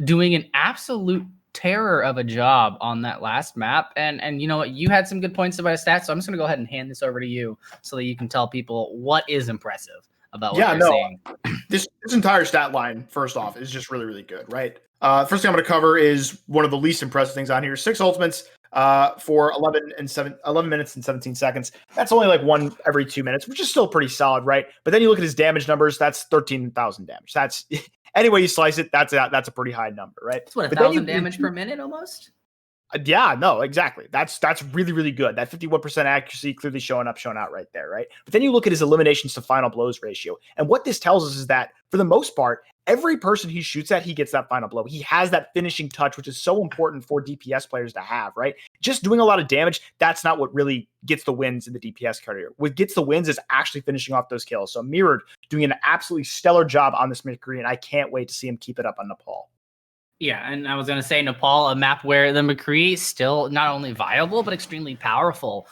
doing an absolute terror of a job on that last map. And you know what, you had some good points about his stats, so I'm just gonna go ahead and hand this over to you so that you can tell people what is impressive about what you're seeing. This entire stat line, first off, is just really, really good, right? First thing I'm going to cover is one of the least impressive things on here. 6 ultimates, for 11 minutes and 17 seconds. That's only like one every 2 minutes, which is still pretty solid, right? But then you look at his damage numbers, that's 13,000 damage. That's any way you slice it, that's a pretty high number, right? It's what, But 1,000 damage per minute almost? Yeah, no, exactly. That's really, really good. That 51% accuracy clearly showing out right there, right? But then you look at his eliminations to final blows ratio. And what this tells us is that for the most part, every person he shoots at, he gets that final blow. He has that finishing touch, which is so important for DPS players to have, right? Just doing a lot of damage, that's not what really gets the wins in the DPS career. What gets the wins is actually finishing off those kills. So Mirrored doing an absolutely stellar job on this McCree, and I can't wait to see him keep it up on Nepal. Yeah, and I was going to say Nepal, a map where the McCree still not only viable, but extremely powerful.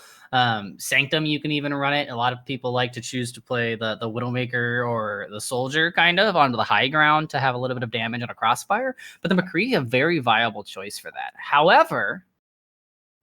Sanctum, you can even run it. A lot of people like to choose to play the Widowmaker or the Soldier kind of onto the high ground to have a little bit of damage on a crossfire. But the McCree, a very viable choice for that. However,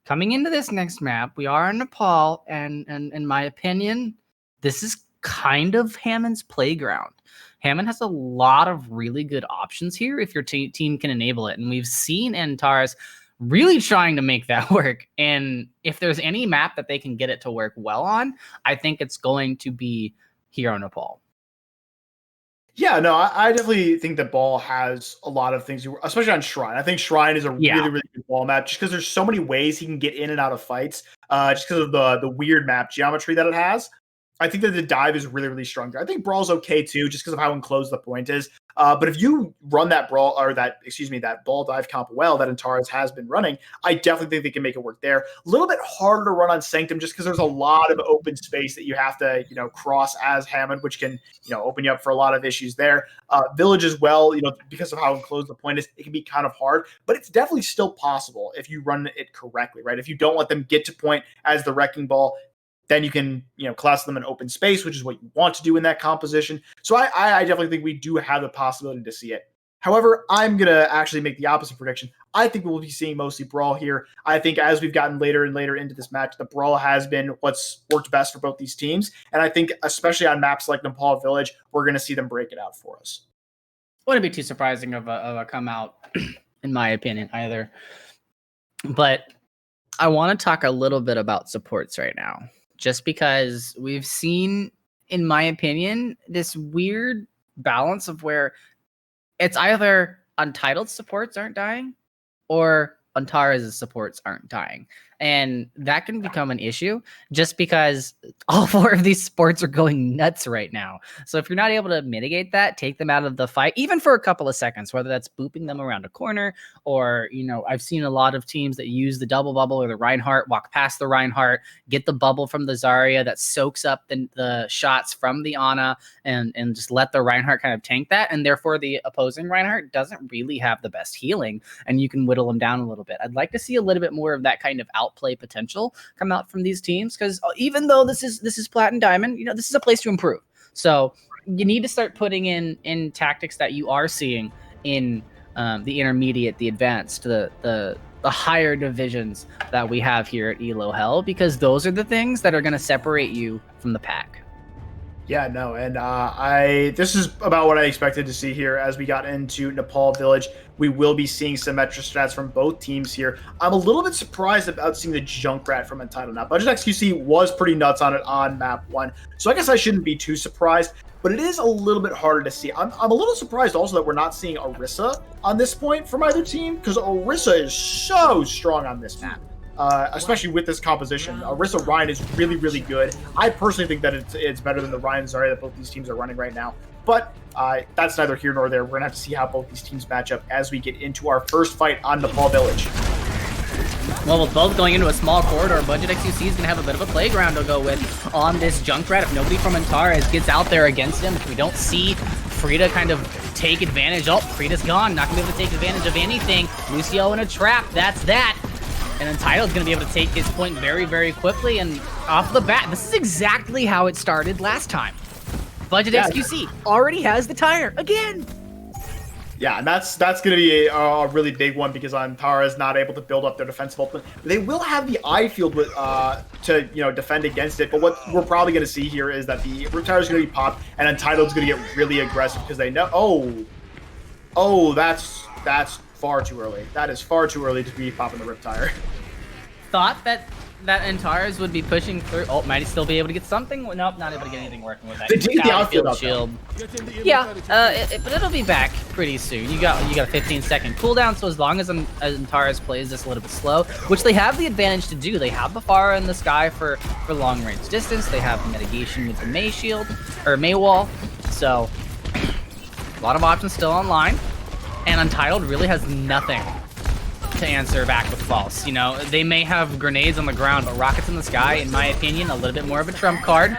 coming into this next map, we are in Nepal, and in my opinion, this is kind of Hammond's playground. Hammond has a lot of really good options here if your team can enable it. And we've seen Antares really trying to make that work. And if there's any map that they can get it to work well on, I think it's going to be here on Nepal. Yeah, no, I definitely think that Ball has a lot of things, especially on Shrine. I think Shrine is a really, really good ball map just because there's so many ways he can get in and out of fights just because of the weird map geometry that it has. I think that the dive is really, really strong there. I think Brawl's okay too, just because of how enclosed the point is. But if you run that that ball dive comp well that Antares has been running, I definitely think they can make it work there. A little bit harder to run on Sanctum just because there's a lot of open space that you have to, cross as Hammond, which can, open you up for a lot of issues there. Village as well, because of how enclosed the point is, it can be kind of hard, but it's definitely still possible if you run it correctly, right? If you don't let them get to point as the Wrecking Ball, then you can, class them in open space, which is what you want to do in that composition. So I definitely think we do have the possibility to see it. However, I'm going to actually make the opposite prediction. I think we'll be seeing mostly Brawl here. I think as we've gotten later and later into this match, the Brawl has been what's worked best for both these teams. And I think especially on maps like Nepal Village, we're going to see them break it out for us. Wouldn't be too surprising of a come out, in my opinion, either. But I want to talk a little bit about supports right now. Just because we've seen, in my opinion, this weird balance of where it's either Untitled supports aren't dying or Antares' supports aren't dying. And that can become an issue just because all four of these supports are going nuts right now. So if you're not able to mitigate that, take them out of the fight, even for a couple of seconds, whether that's booping them around a corner or, I've seen a lot of teams that use the double bubble or the Reinhardt, walk past the Reinhardt, get the bubble from the Zarya that soaks up the shots from the Ana and just let the Reinhardt kind of tank that. And therefore the opposing Reinhardt doesn't really have the best healing and you can whittle them down a little bit. I'd like to see a little bit more of that kind of outplay potential come out from these teams because even though this is Plat and Diamond, this is a place to improve. So you need to start putting in tactics that you are seeing in the intermediate, the advanced, the higher divisions that we have here at Elo Hell, because those are the things that are going to separate you from the pack. Yeah, no, and this is about what I expected to see here as we got into Nepal Village. We will be seeing some Metro strats from both teams here. I'm a little bit surprised about seeing the Junkrat from Untitled. Now, Budget XQC was pretty nuts on it on map 1, so I guess I shouldn't be too surprised, but it is a little bit harder to see. I'm a little surprised also that we're not seeing Orisa on this point from either team, because Orisa is so strong on this map. Especially with this composition. Orisa Ryan is really, really good. I personally think that it's better than the Ryan Zarya that both these teams are running right now. But that's neither here nor there. We're going to have to see how both these teams match up as we get into our first fight on Nepal Village. Well, with both going into a small corridor, Budget XQC is going to have a bit of a playground to go with on this Junkrat. If nobody from Antares gets out there against him, if we don't see Frida kind of take advantage. Oh, Frida's gone. Not going to be able to take advantage of anything. Lucio in a trap. That's that. And Untitled's going to be able to take his point very, very quickly. And off the bat, this is exactly how it started last time. Budget XQC already has the tire again. Yeah, and that's going to be a really big one because Antares is not able to build up their defensive ultimate. They will have the eye field with, to defend against it. But what we're probably going to see here is that the Rip Tire is going to be popped and Untitled's going to get really aggressive because they know. Oh, that's far too early. That is far too early to be popping the Rip Tire. thought that Antares would be pushing through. Oh, might he still be able to get something? Nope, not able to get anything working with that. They did get the outfield shield. Yeah, but it'll be back pretty soon. You got a 15-second cooldown, so as long as Antares plays this a little bit slow, which they have the advantage to do. They have the Pharah in the sky for long range distance. They have mitigation with the May shield or May wall. So a lot of options still online, and Untitled really has nothing to answer back with false. You know, they may have grenades on the ground, but rockets in the sky, in my opinion, a little bit more of a trump card.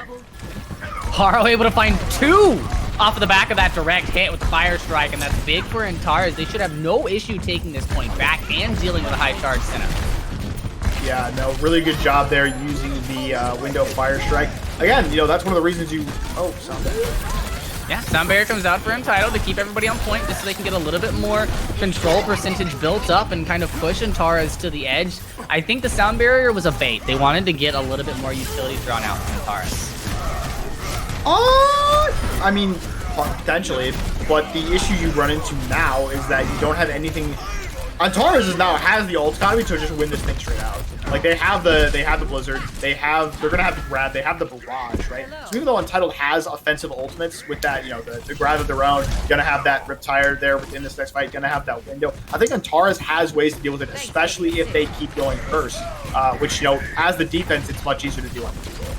Haro able to find 2 off of the back of that direct hit with the fire strike, and that's big for Antares. They should have no issue taking this point back and dealing with a high charge center. Yeah, no, really good job there using the window fire strike. Again, you know, that's one of the reasons you... Oh, something. Yeah, Sound Barrier comes out for Untitled to keep everybody on point just so they can get a little bit more control percentage built up and kind of push Antares to the edge. I think the Sound Barrier was a bait. They wanted to get a little bit more utility drawn out from Antares. I mean, potentially, but the issue you run into now is that you don't have anything... Antares has the ult economy to just win this thing straight out. Like they have the Blizzard, they're gonna have the grab, they have the barrage, right? So even though Untitled has offensive ultimates with that, you know, the grab of their own, gonna have that Riptire there within this next fight, gonna have that window. I think Antares has ways to deal with it, especially if they keep going first, which, you know, as the defense, it's much easier to do on the field.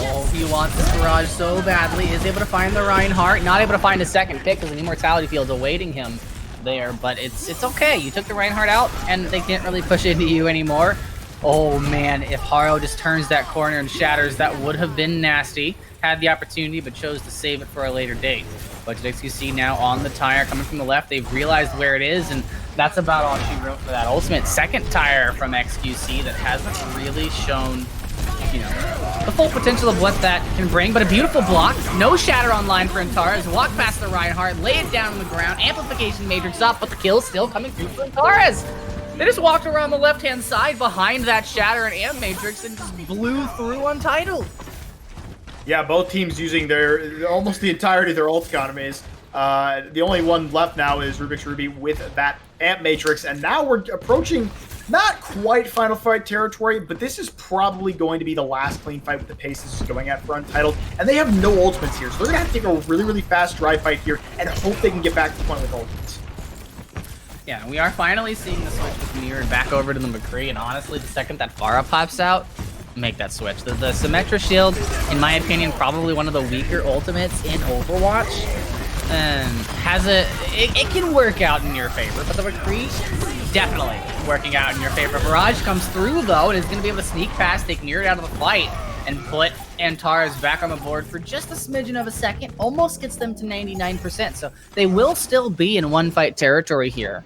Oh, he wants this barrage so badly, is able to find the Reinhardt, not able to find a second pick because an Immortality Field's awaiting him there, but it's okay. You took the Reinhardt out, and they can't really push into you anymore. Oh man, if Haro just turns that corner and shatters, that would have been nasty. Had the opportunity, but chose to save it for a later date. Budget XQC now on the tire, coming from the left. They've realized where it is, and that's about all she wrote for that ultimate. Second tire from XQC that hasn't really shown, you know, the full potential of what that can bring, but a beautiful block. No shatter online for Antares. Walk past the Reinhardt, lay it down on the ground. Amplification Matrix up, but the kill still coming through for Antares. They just walked around the left-hand side behind that shatter and Amp Matrix and just blew through Untitled. Yeah, both teams using almost the entirety of their ult economies. The only one left now is Rubik's Ruby with that Amp Matrix, and now we're approaching not quite final fight territory, but this is probably going to be the last clean fight with the pace this is going at for Untitled, and they have no ultimates here, so they're going to have to take a really, really fast dry fight here and hope they can get back to the point with ultimates. Yeah, we are finally seeing the switch with Mirrored back over to the McCree, and honestly, the second that Pharah pops out, make that switch. The Symmetra Shield, in my opinion, probably one of the weaker ultimates in Overwatch. It can work out in your favor, but the McCree, definitely working out in your favor. Barrage comes through, though, and is going to be able to sneak past, take Mirrored out of the fight, and put Antares back on the board for just a smidgen of a second. Almost gets them to 99%, so they will still be in one-fight territory here.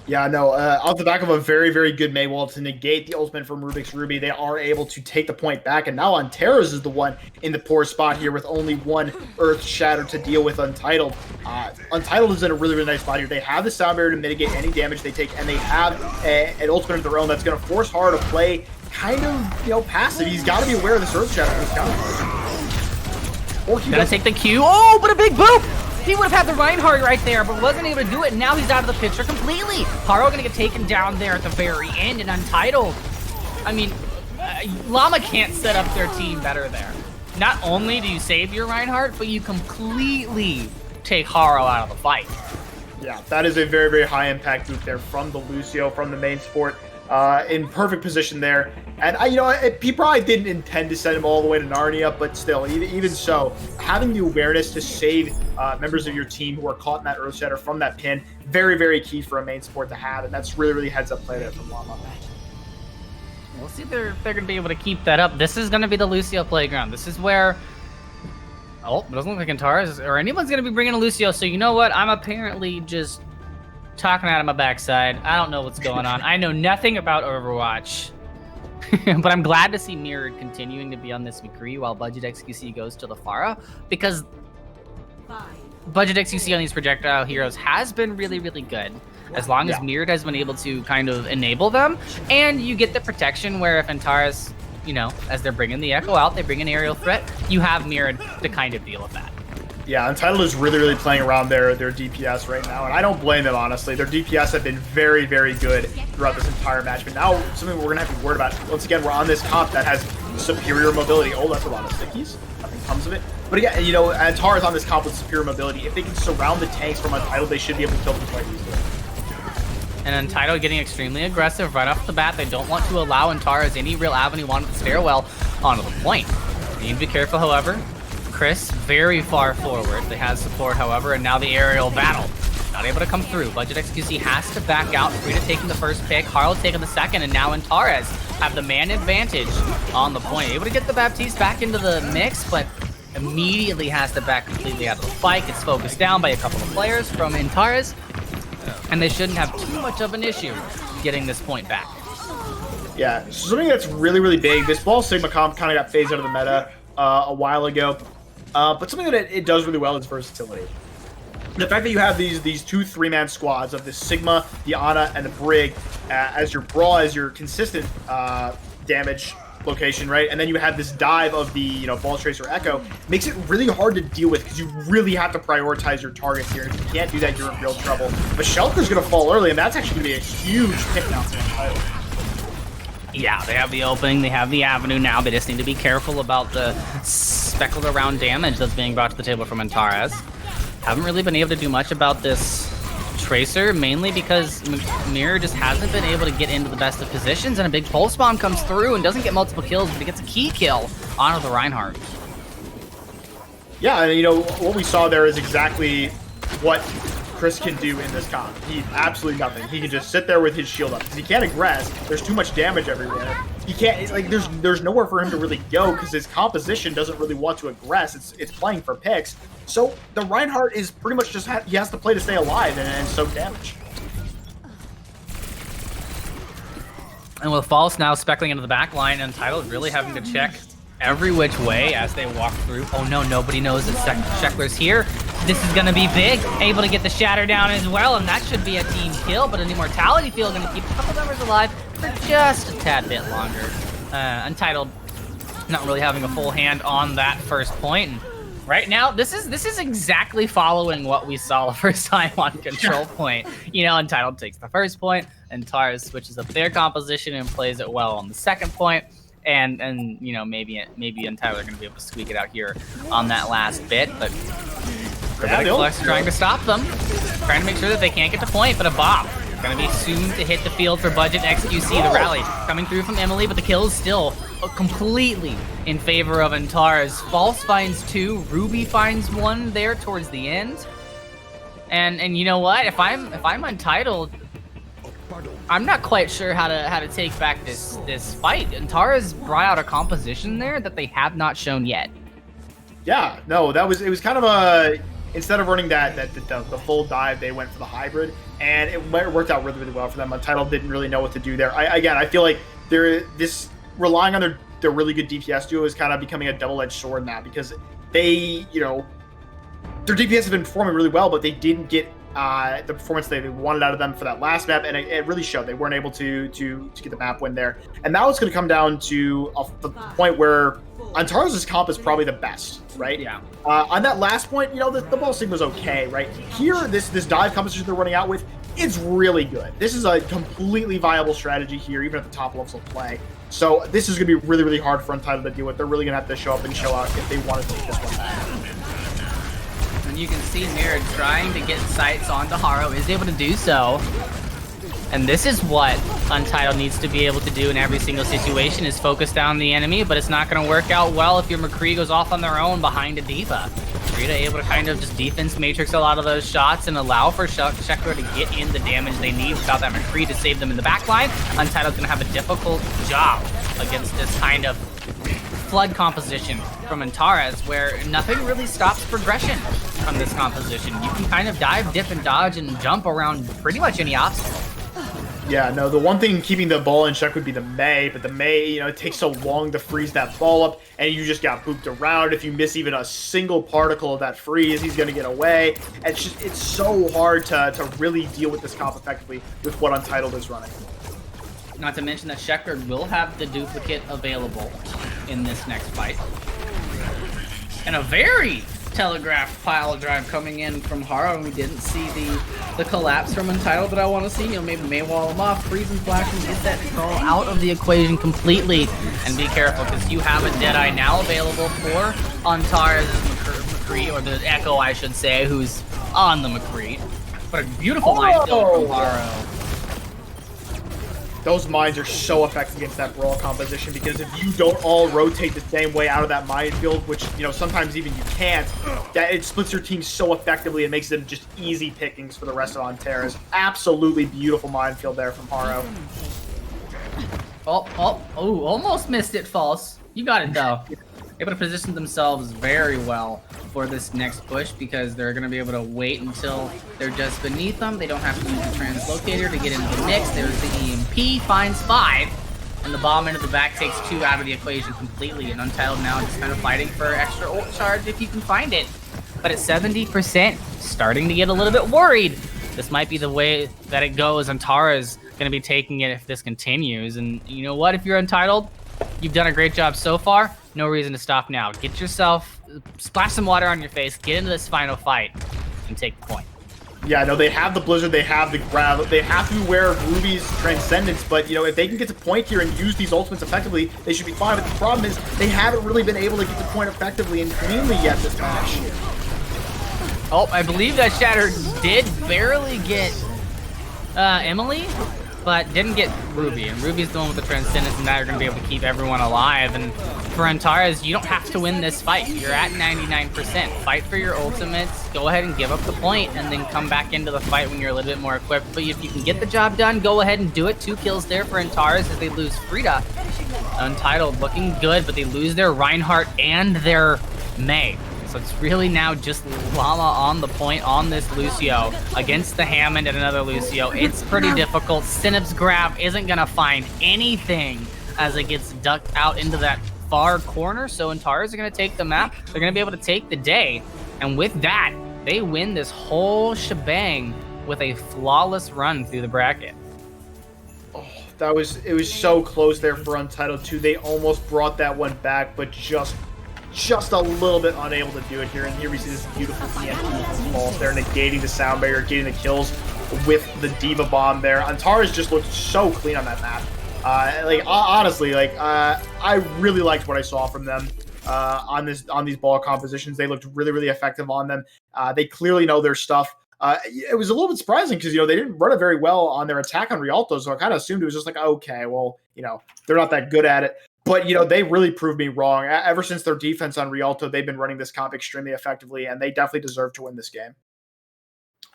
Yeah, no, off the back of a very, very good May wall to negate the ultimate from Rubik's Ruby, they are able to take the point back, and now Antares is the one in the poor spot here with only one Earth Shatter to deal with Untitled. Untitled is in a really, really nice spot here. They have the Sound Barrier to mitigate any damage they take, and they have an ultimate of their own that's going to force Haro to play kind of, you know, passive. He's got to be aware of this Earth Shatter. Or he gonna take the Q. Oh, but a big boop! He would have had the Reinhardt right there, but wasn't able to do it, and now he's out of the picture completely. Haro gonna get taken down there at the very end, and Untitled. I mean, Llama can't set up their team better there. Not only do you save your Reinhardt, but you completely take Haro out of the fight. Yeah, that is a very, very high impact boot there from the Lucio, from the main sport. In perfect position there, and you know, he probably didn't intend to send him all the way to Narnia, but still, even so, having the awareness to save members of your team who are caught in that Earth Shatter from that pin, very, very key for a main sport to have, and that's really, really heads up play there from Llama. We'll see if they're going to be able to keep that up. This is going to be the Lucio playground. This is where, oh, it doesn't look like Antares or anyone's going to be bringing a Lucio. So you know what? I'm apparently just talking out of my backside. I don't know what's going on. I know nothing about Overwatch. But I'm glad to see Mirrored continuing to be on this McCree while Budget XQC goes to the Pharah, because Budget XQC on these projectile heroes has been really, really good. As long as Mirrored has been able to kind of enable them, and you get the protection where if Antares, you know, as they're bringing the Echo out, they bring an aerial threat, you have Mirrored to kind of deal with that. Yeah, Untitled is really playing around their DPS right now, and I don't blame them, honestly. Their DPS have been very good throughout this entire match, but now something we're going to have to be worried about. Once again, we're on this comp that has superior mobility. Oh, that's a lot of stickies. Nothing comes of it. But again, you know, Antares on this comp with superior mobility. If they can surround the tanks from Untitled, they should be able to kill them quite easily. And Untitled getting extremely aggressive right off the bat. They don't want to allow Antares any real avenue onto the stairwell onto the point. They need to be careful, however. Chris very far forward. They have support, however, and now the aerial battle. Not able to come through. Budget XQC has to back out. Frida taking the first pick, Harlow taking the second, and now Antares have the man advantage on the point. Able to get the Baptiste back into the mix, but immediately has to back completely out of the fight. Gets focused down by a couple of players from Antares, and they shouldn't have too much of an issue getting this point back. Yeah, something that's really big. This Ball Sigma comp kind of got phased out of the meta a while ago. But something that it does really well is versatility. The fact that you have these two 3-man squads of the Sigma, the Ana, and the Brig as your brawl, as your consistent damage location, right? And then you have this dive of the Ball Tracer Echo, makes it really hard to deal with because you really have to prioritize your targets here. If you can't do that, you're in real trouble. But Shellker's going to fall early, and that's actually going to be a huge pick now for the title. Yeah, they have the opening, they have the avenue now. They just need to be careful about the speckled around damage that's being brought to the table from Antares. Haven't really been able to do much about this Tracer, mainly because Mirror just hasn't been able to get into the best of positions, and a big pulse bomb comes through and doesn't get multiple kills, but he gets a key kill onto the Reinhardt. Yeah, and what we saw there is exactly what Chris can do in this comp. He absolutely nothing. He can just sit there with his shield up because he can't aggress. There's too much damage everywhere. He can't, like, there's nowhere for him to really go because his composition doesn't really want to aggress. It's playing for picks. So the Reinhardt is pretty much just he has to play to stay alive and soak damage. And with False now speckling into the back line, Untitled really having to check every which way as they walk through. Oh no, nobody knows that Sheckler's here. This is gonna be big. Able to get the shatter down as well, and that should be a team kill, but an immortality field gonna keep a couple members alive for just a tad bit longer. Untitled not really having a full hand on that first point. And right now, this is exactly following what we saw the first time on control point. Untitled takes the first point, and Antares switches up their composition and plays it well on the second point. And maybe Untitled are going to be able to squeak it out here on that last bit, but Flex trying to stop them, trying to make sure that they can't get the point, but a bop. Going to be soon to hit the field for Budget XQC. The rally coming through from Emily, but the kill is still completely in favor of Antares. False finds 2, Ruby finds 1 there towards the end. And you know what? If I'm Untitled, I'm not quite sure how to take back this fight. Antares brought out a composition there that they have not shown yet. Yeah, no, it was kind of a, instead of running the full dive, they went for the hybrid, and it worked out really well for them. Untitled didn't really know what to do there. I feel like this relying on their really good DPS duo is kind of becoming a double-edged sword now, because they, their DPS have been performing really well, but they didn't get the performance they wanted out of them for that last map, and it really showed. They weren't able to get the map win there. And now it's going to come down to the point where Antares' comp is probably the best, right? Yeah. On that last point, the ball sync was okay, right? Here, this dive composition they're running out with, it's really good. This is a completely viable strategy here, even at the top levels of play. So this is going to be really hard for Untitled to deal with. They're really going to have to show up and show out if they want to take this one back. And you can see Mirror trying to get sights onto Haro, is able to do so. And this is what Untitled needs to be able to do in every single situation, is focus down the enemy, but it's not going to work out well if your McCree goes off on their own behind a Diva. Rita able to kind of just defense matrix a lot of those shots and allow for Sheckler to get in the damage they need without that McCree to save them in the backline. Untitled's going to have a difficult job against this kind of flood composition from Antares, where nothing really stops progression from this composition. You can kind of dive, dip, and dodge and jump around pretty much any obstacle. Yeah, no, the one thing keeping the ball in check would be the Mei, but the Mei, it takes so long to freeze that ball up, and you just got booped around. If you miss even a single particle of that freeze, he's going to get away. And it's so hard to really deal with this comp effectively with what Untitled is running. Not to mention that Sheckler will have the duplicate available in this next fight. And a very telegraphed pile drive coming in from Haro, and we didn't see the collapse from Untitled that I want to see. Maybe may wall him off, freeze and flash, and get that troll out of the equation completely. And be careful, because you have a Deadeye now available for Antares' McCree, or the Echo, I should say, who's on the McCree. But a beautiful minefield from Haro. Those mines are so effective against that brawl composition, because if you don't all rotate the same way out of that minefield, which, sometimes even you can't, that it splits your team so effectively, it makes them just easy pickings for the rest of Antares. Absolutely beautiful minefield there from Haro. Almost missed it, False. You got it, though. Able to position themselves very well for this next push, because they're going to be able to wait until they're just beneath them. They don't have to use the translocator to get into the mix. There's the EMP, finds 5, and the bomb into the back takes 2 out of the equation completely. And Untitled now just kind of fighting for extra ult charge if you can find it. But at 70%, starting to get a little bit worried. This might be the way that it goes. Antares going to be taking it if this continues. And you know what? If you're Untitled, you've done a great job so far. No reason to stop now. Get yourself, splash some water on your face, get into this final fight, and take the point. Yeah, no, they have the Blizzard, they have the Grav, they have to beware of Ruby's Transcendence, but, if they can get to point here and use these ultimates effectively, they should be fine. But the problem is, they haven't really been able to get to point effectively and cleanly yet this match. Oh, I believe that Shatter did barely get Emily, but didn't get Ruby. And Ruby's the one with the Transcendence, and now you're going to be able to keep everyone alive. And for Antares, you don't have to win this fight. You're at 99%. Fight for your ultimates. Go ahead and give up the point, and then come back into the fight when you're a little bit more equipped. But if you can get the job done, go ahead and do it. 2 kills there for Antares as they lose Frida. Untitled looking good, but they lose their Reinhardt and their Mei. So it's really now just Llama on the point on this Lucio against the Hammond and another Lucio. It's pretty difficult. Synapse Grab isn't going to find anything as it gets ducked out into that far corner. So Antares are going to take the map. They're going to be able to take the day. And with that, they win this whole shebang with a flawless run through the bracket. Oh, it was so close there for Untitled too. They almost brought that one back, but just a little bit unable to do it here. And here we see this beautiful TNT from False there, negating the sound barrier, getting the kills with the Diva Bomb there. Antares just looked so clean on that map. Honestly, I really liked what I saw from them on these ball compositions. They looked really, really effective on them. They clearly know their stuff. It was a little bit surprising because, they didn't run it very well on their attack on Rialto, so I kind of assumed it was just like, okay, well, they're not that good at it. But, they really proved me wrong. Ever since their defense on Rialto, they've been running this comp extremely effectively, and they definitely deserve to win this game.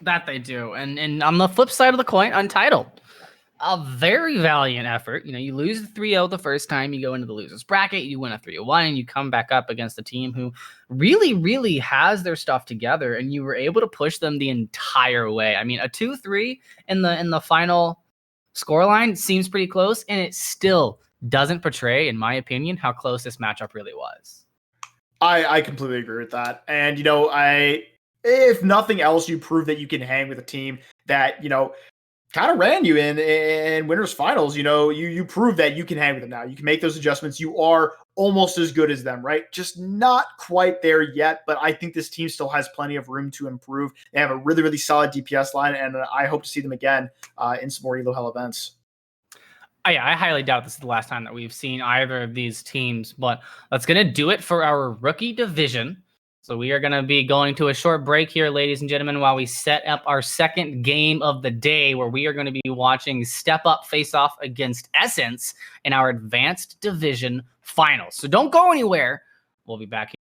That they do. And on the flip side of the coin, Untitled. A very valiant effort. You lose the 3-0 the first time, you go into the losers bracket, you win a 3-1, and you come back up against a team who really, really has their stuff together, and you were able to push them the entire way. I mean, a 2-3 in the final scoreline seems pretty close, and it still doesn't portray, in my opinion, how close this matchup really was. I completely agree with that. And, if nothing else, you prove that you can hang with a team that, kind of ran you in winners finals. You prove that you can hang with them now. You can make those adjustments. You are almost as good as them, right? Just not quite there yet, but I think this team still has plenty of room to improve. They have a really, really solid DPS line, and I hope to see them again in some more Elo Hell events. Yeah, I highly doubt this is the last time that we've seen either of these teams, but that's going to do it for our rookie division. So we are going to be going to a short break here, ladies and gentlemen, while we set up our second game of the day, where we are going to be watching Step Up face off against Essence in our advanced division finals. So don't go anywhere. We'll be back here.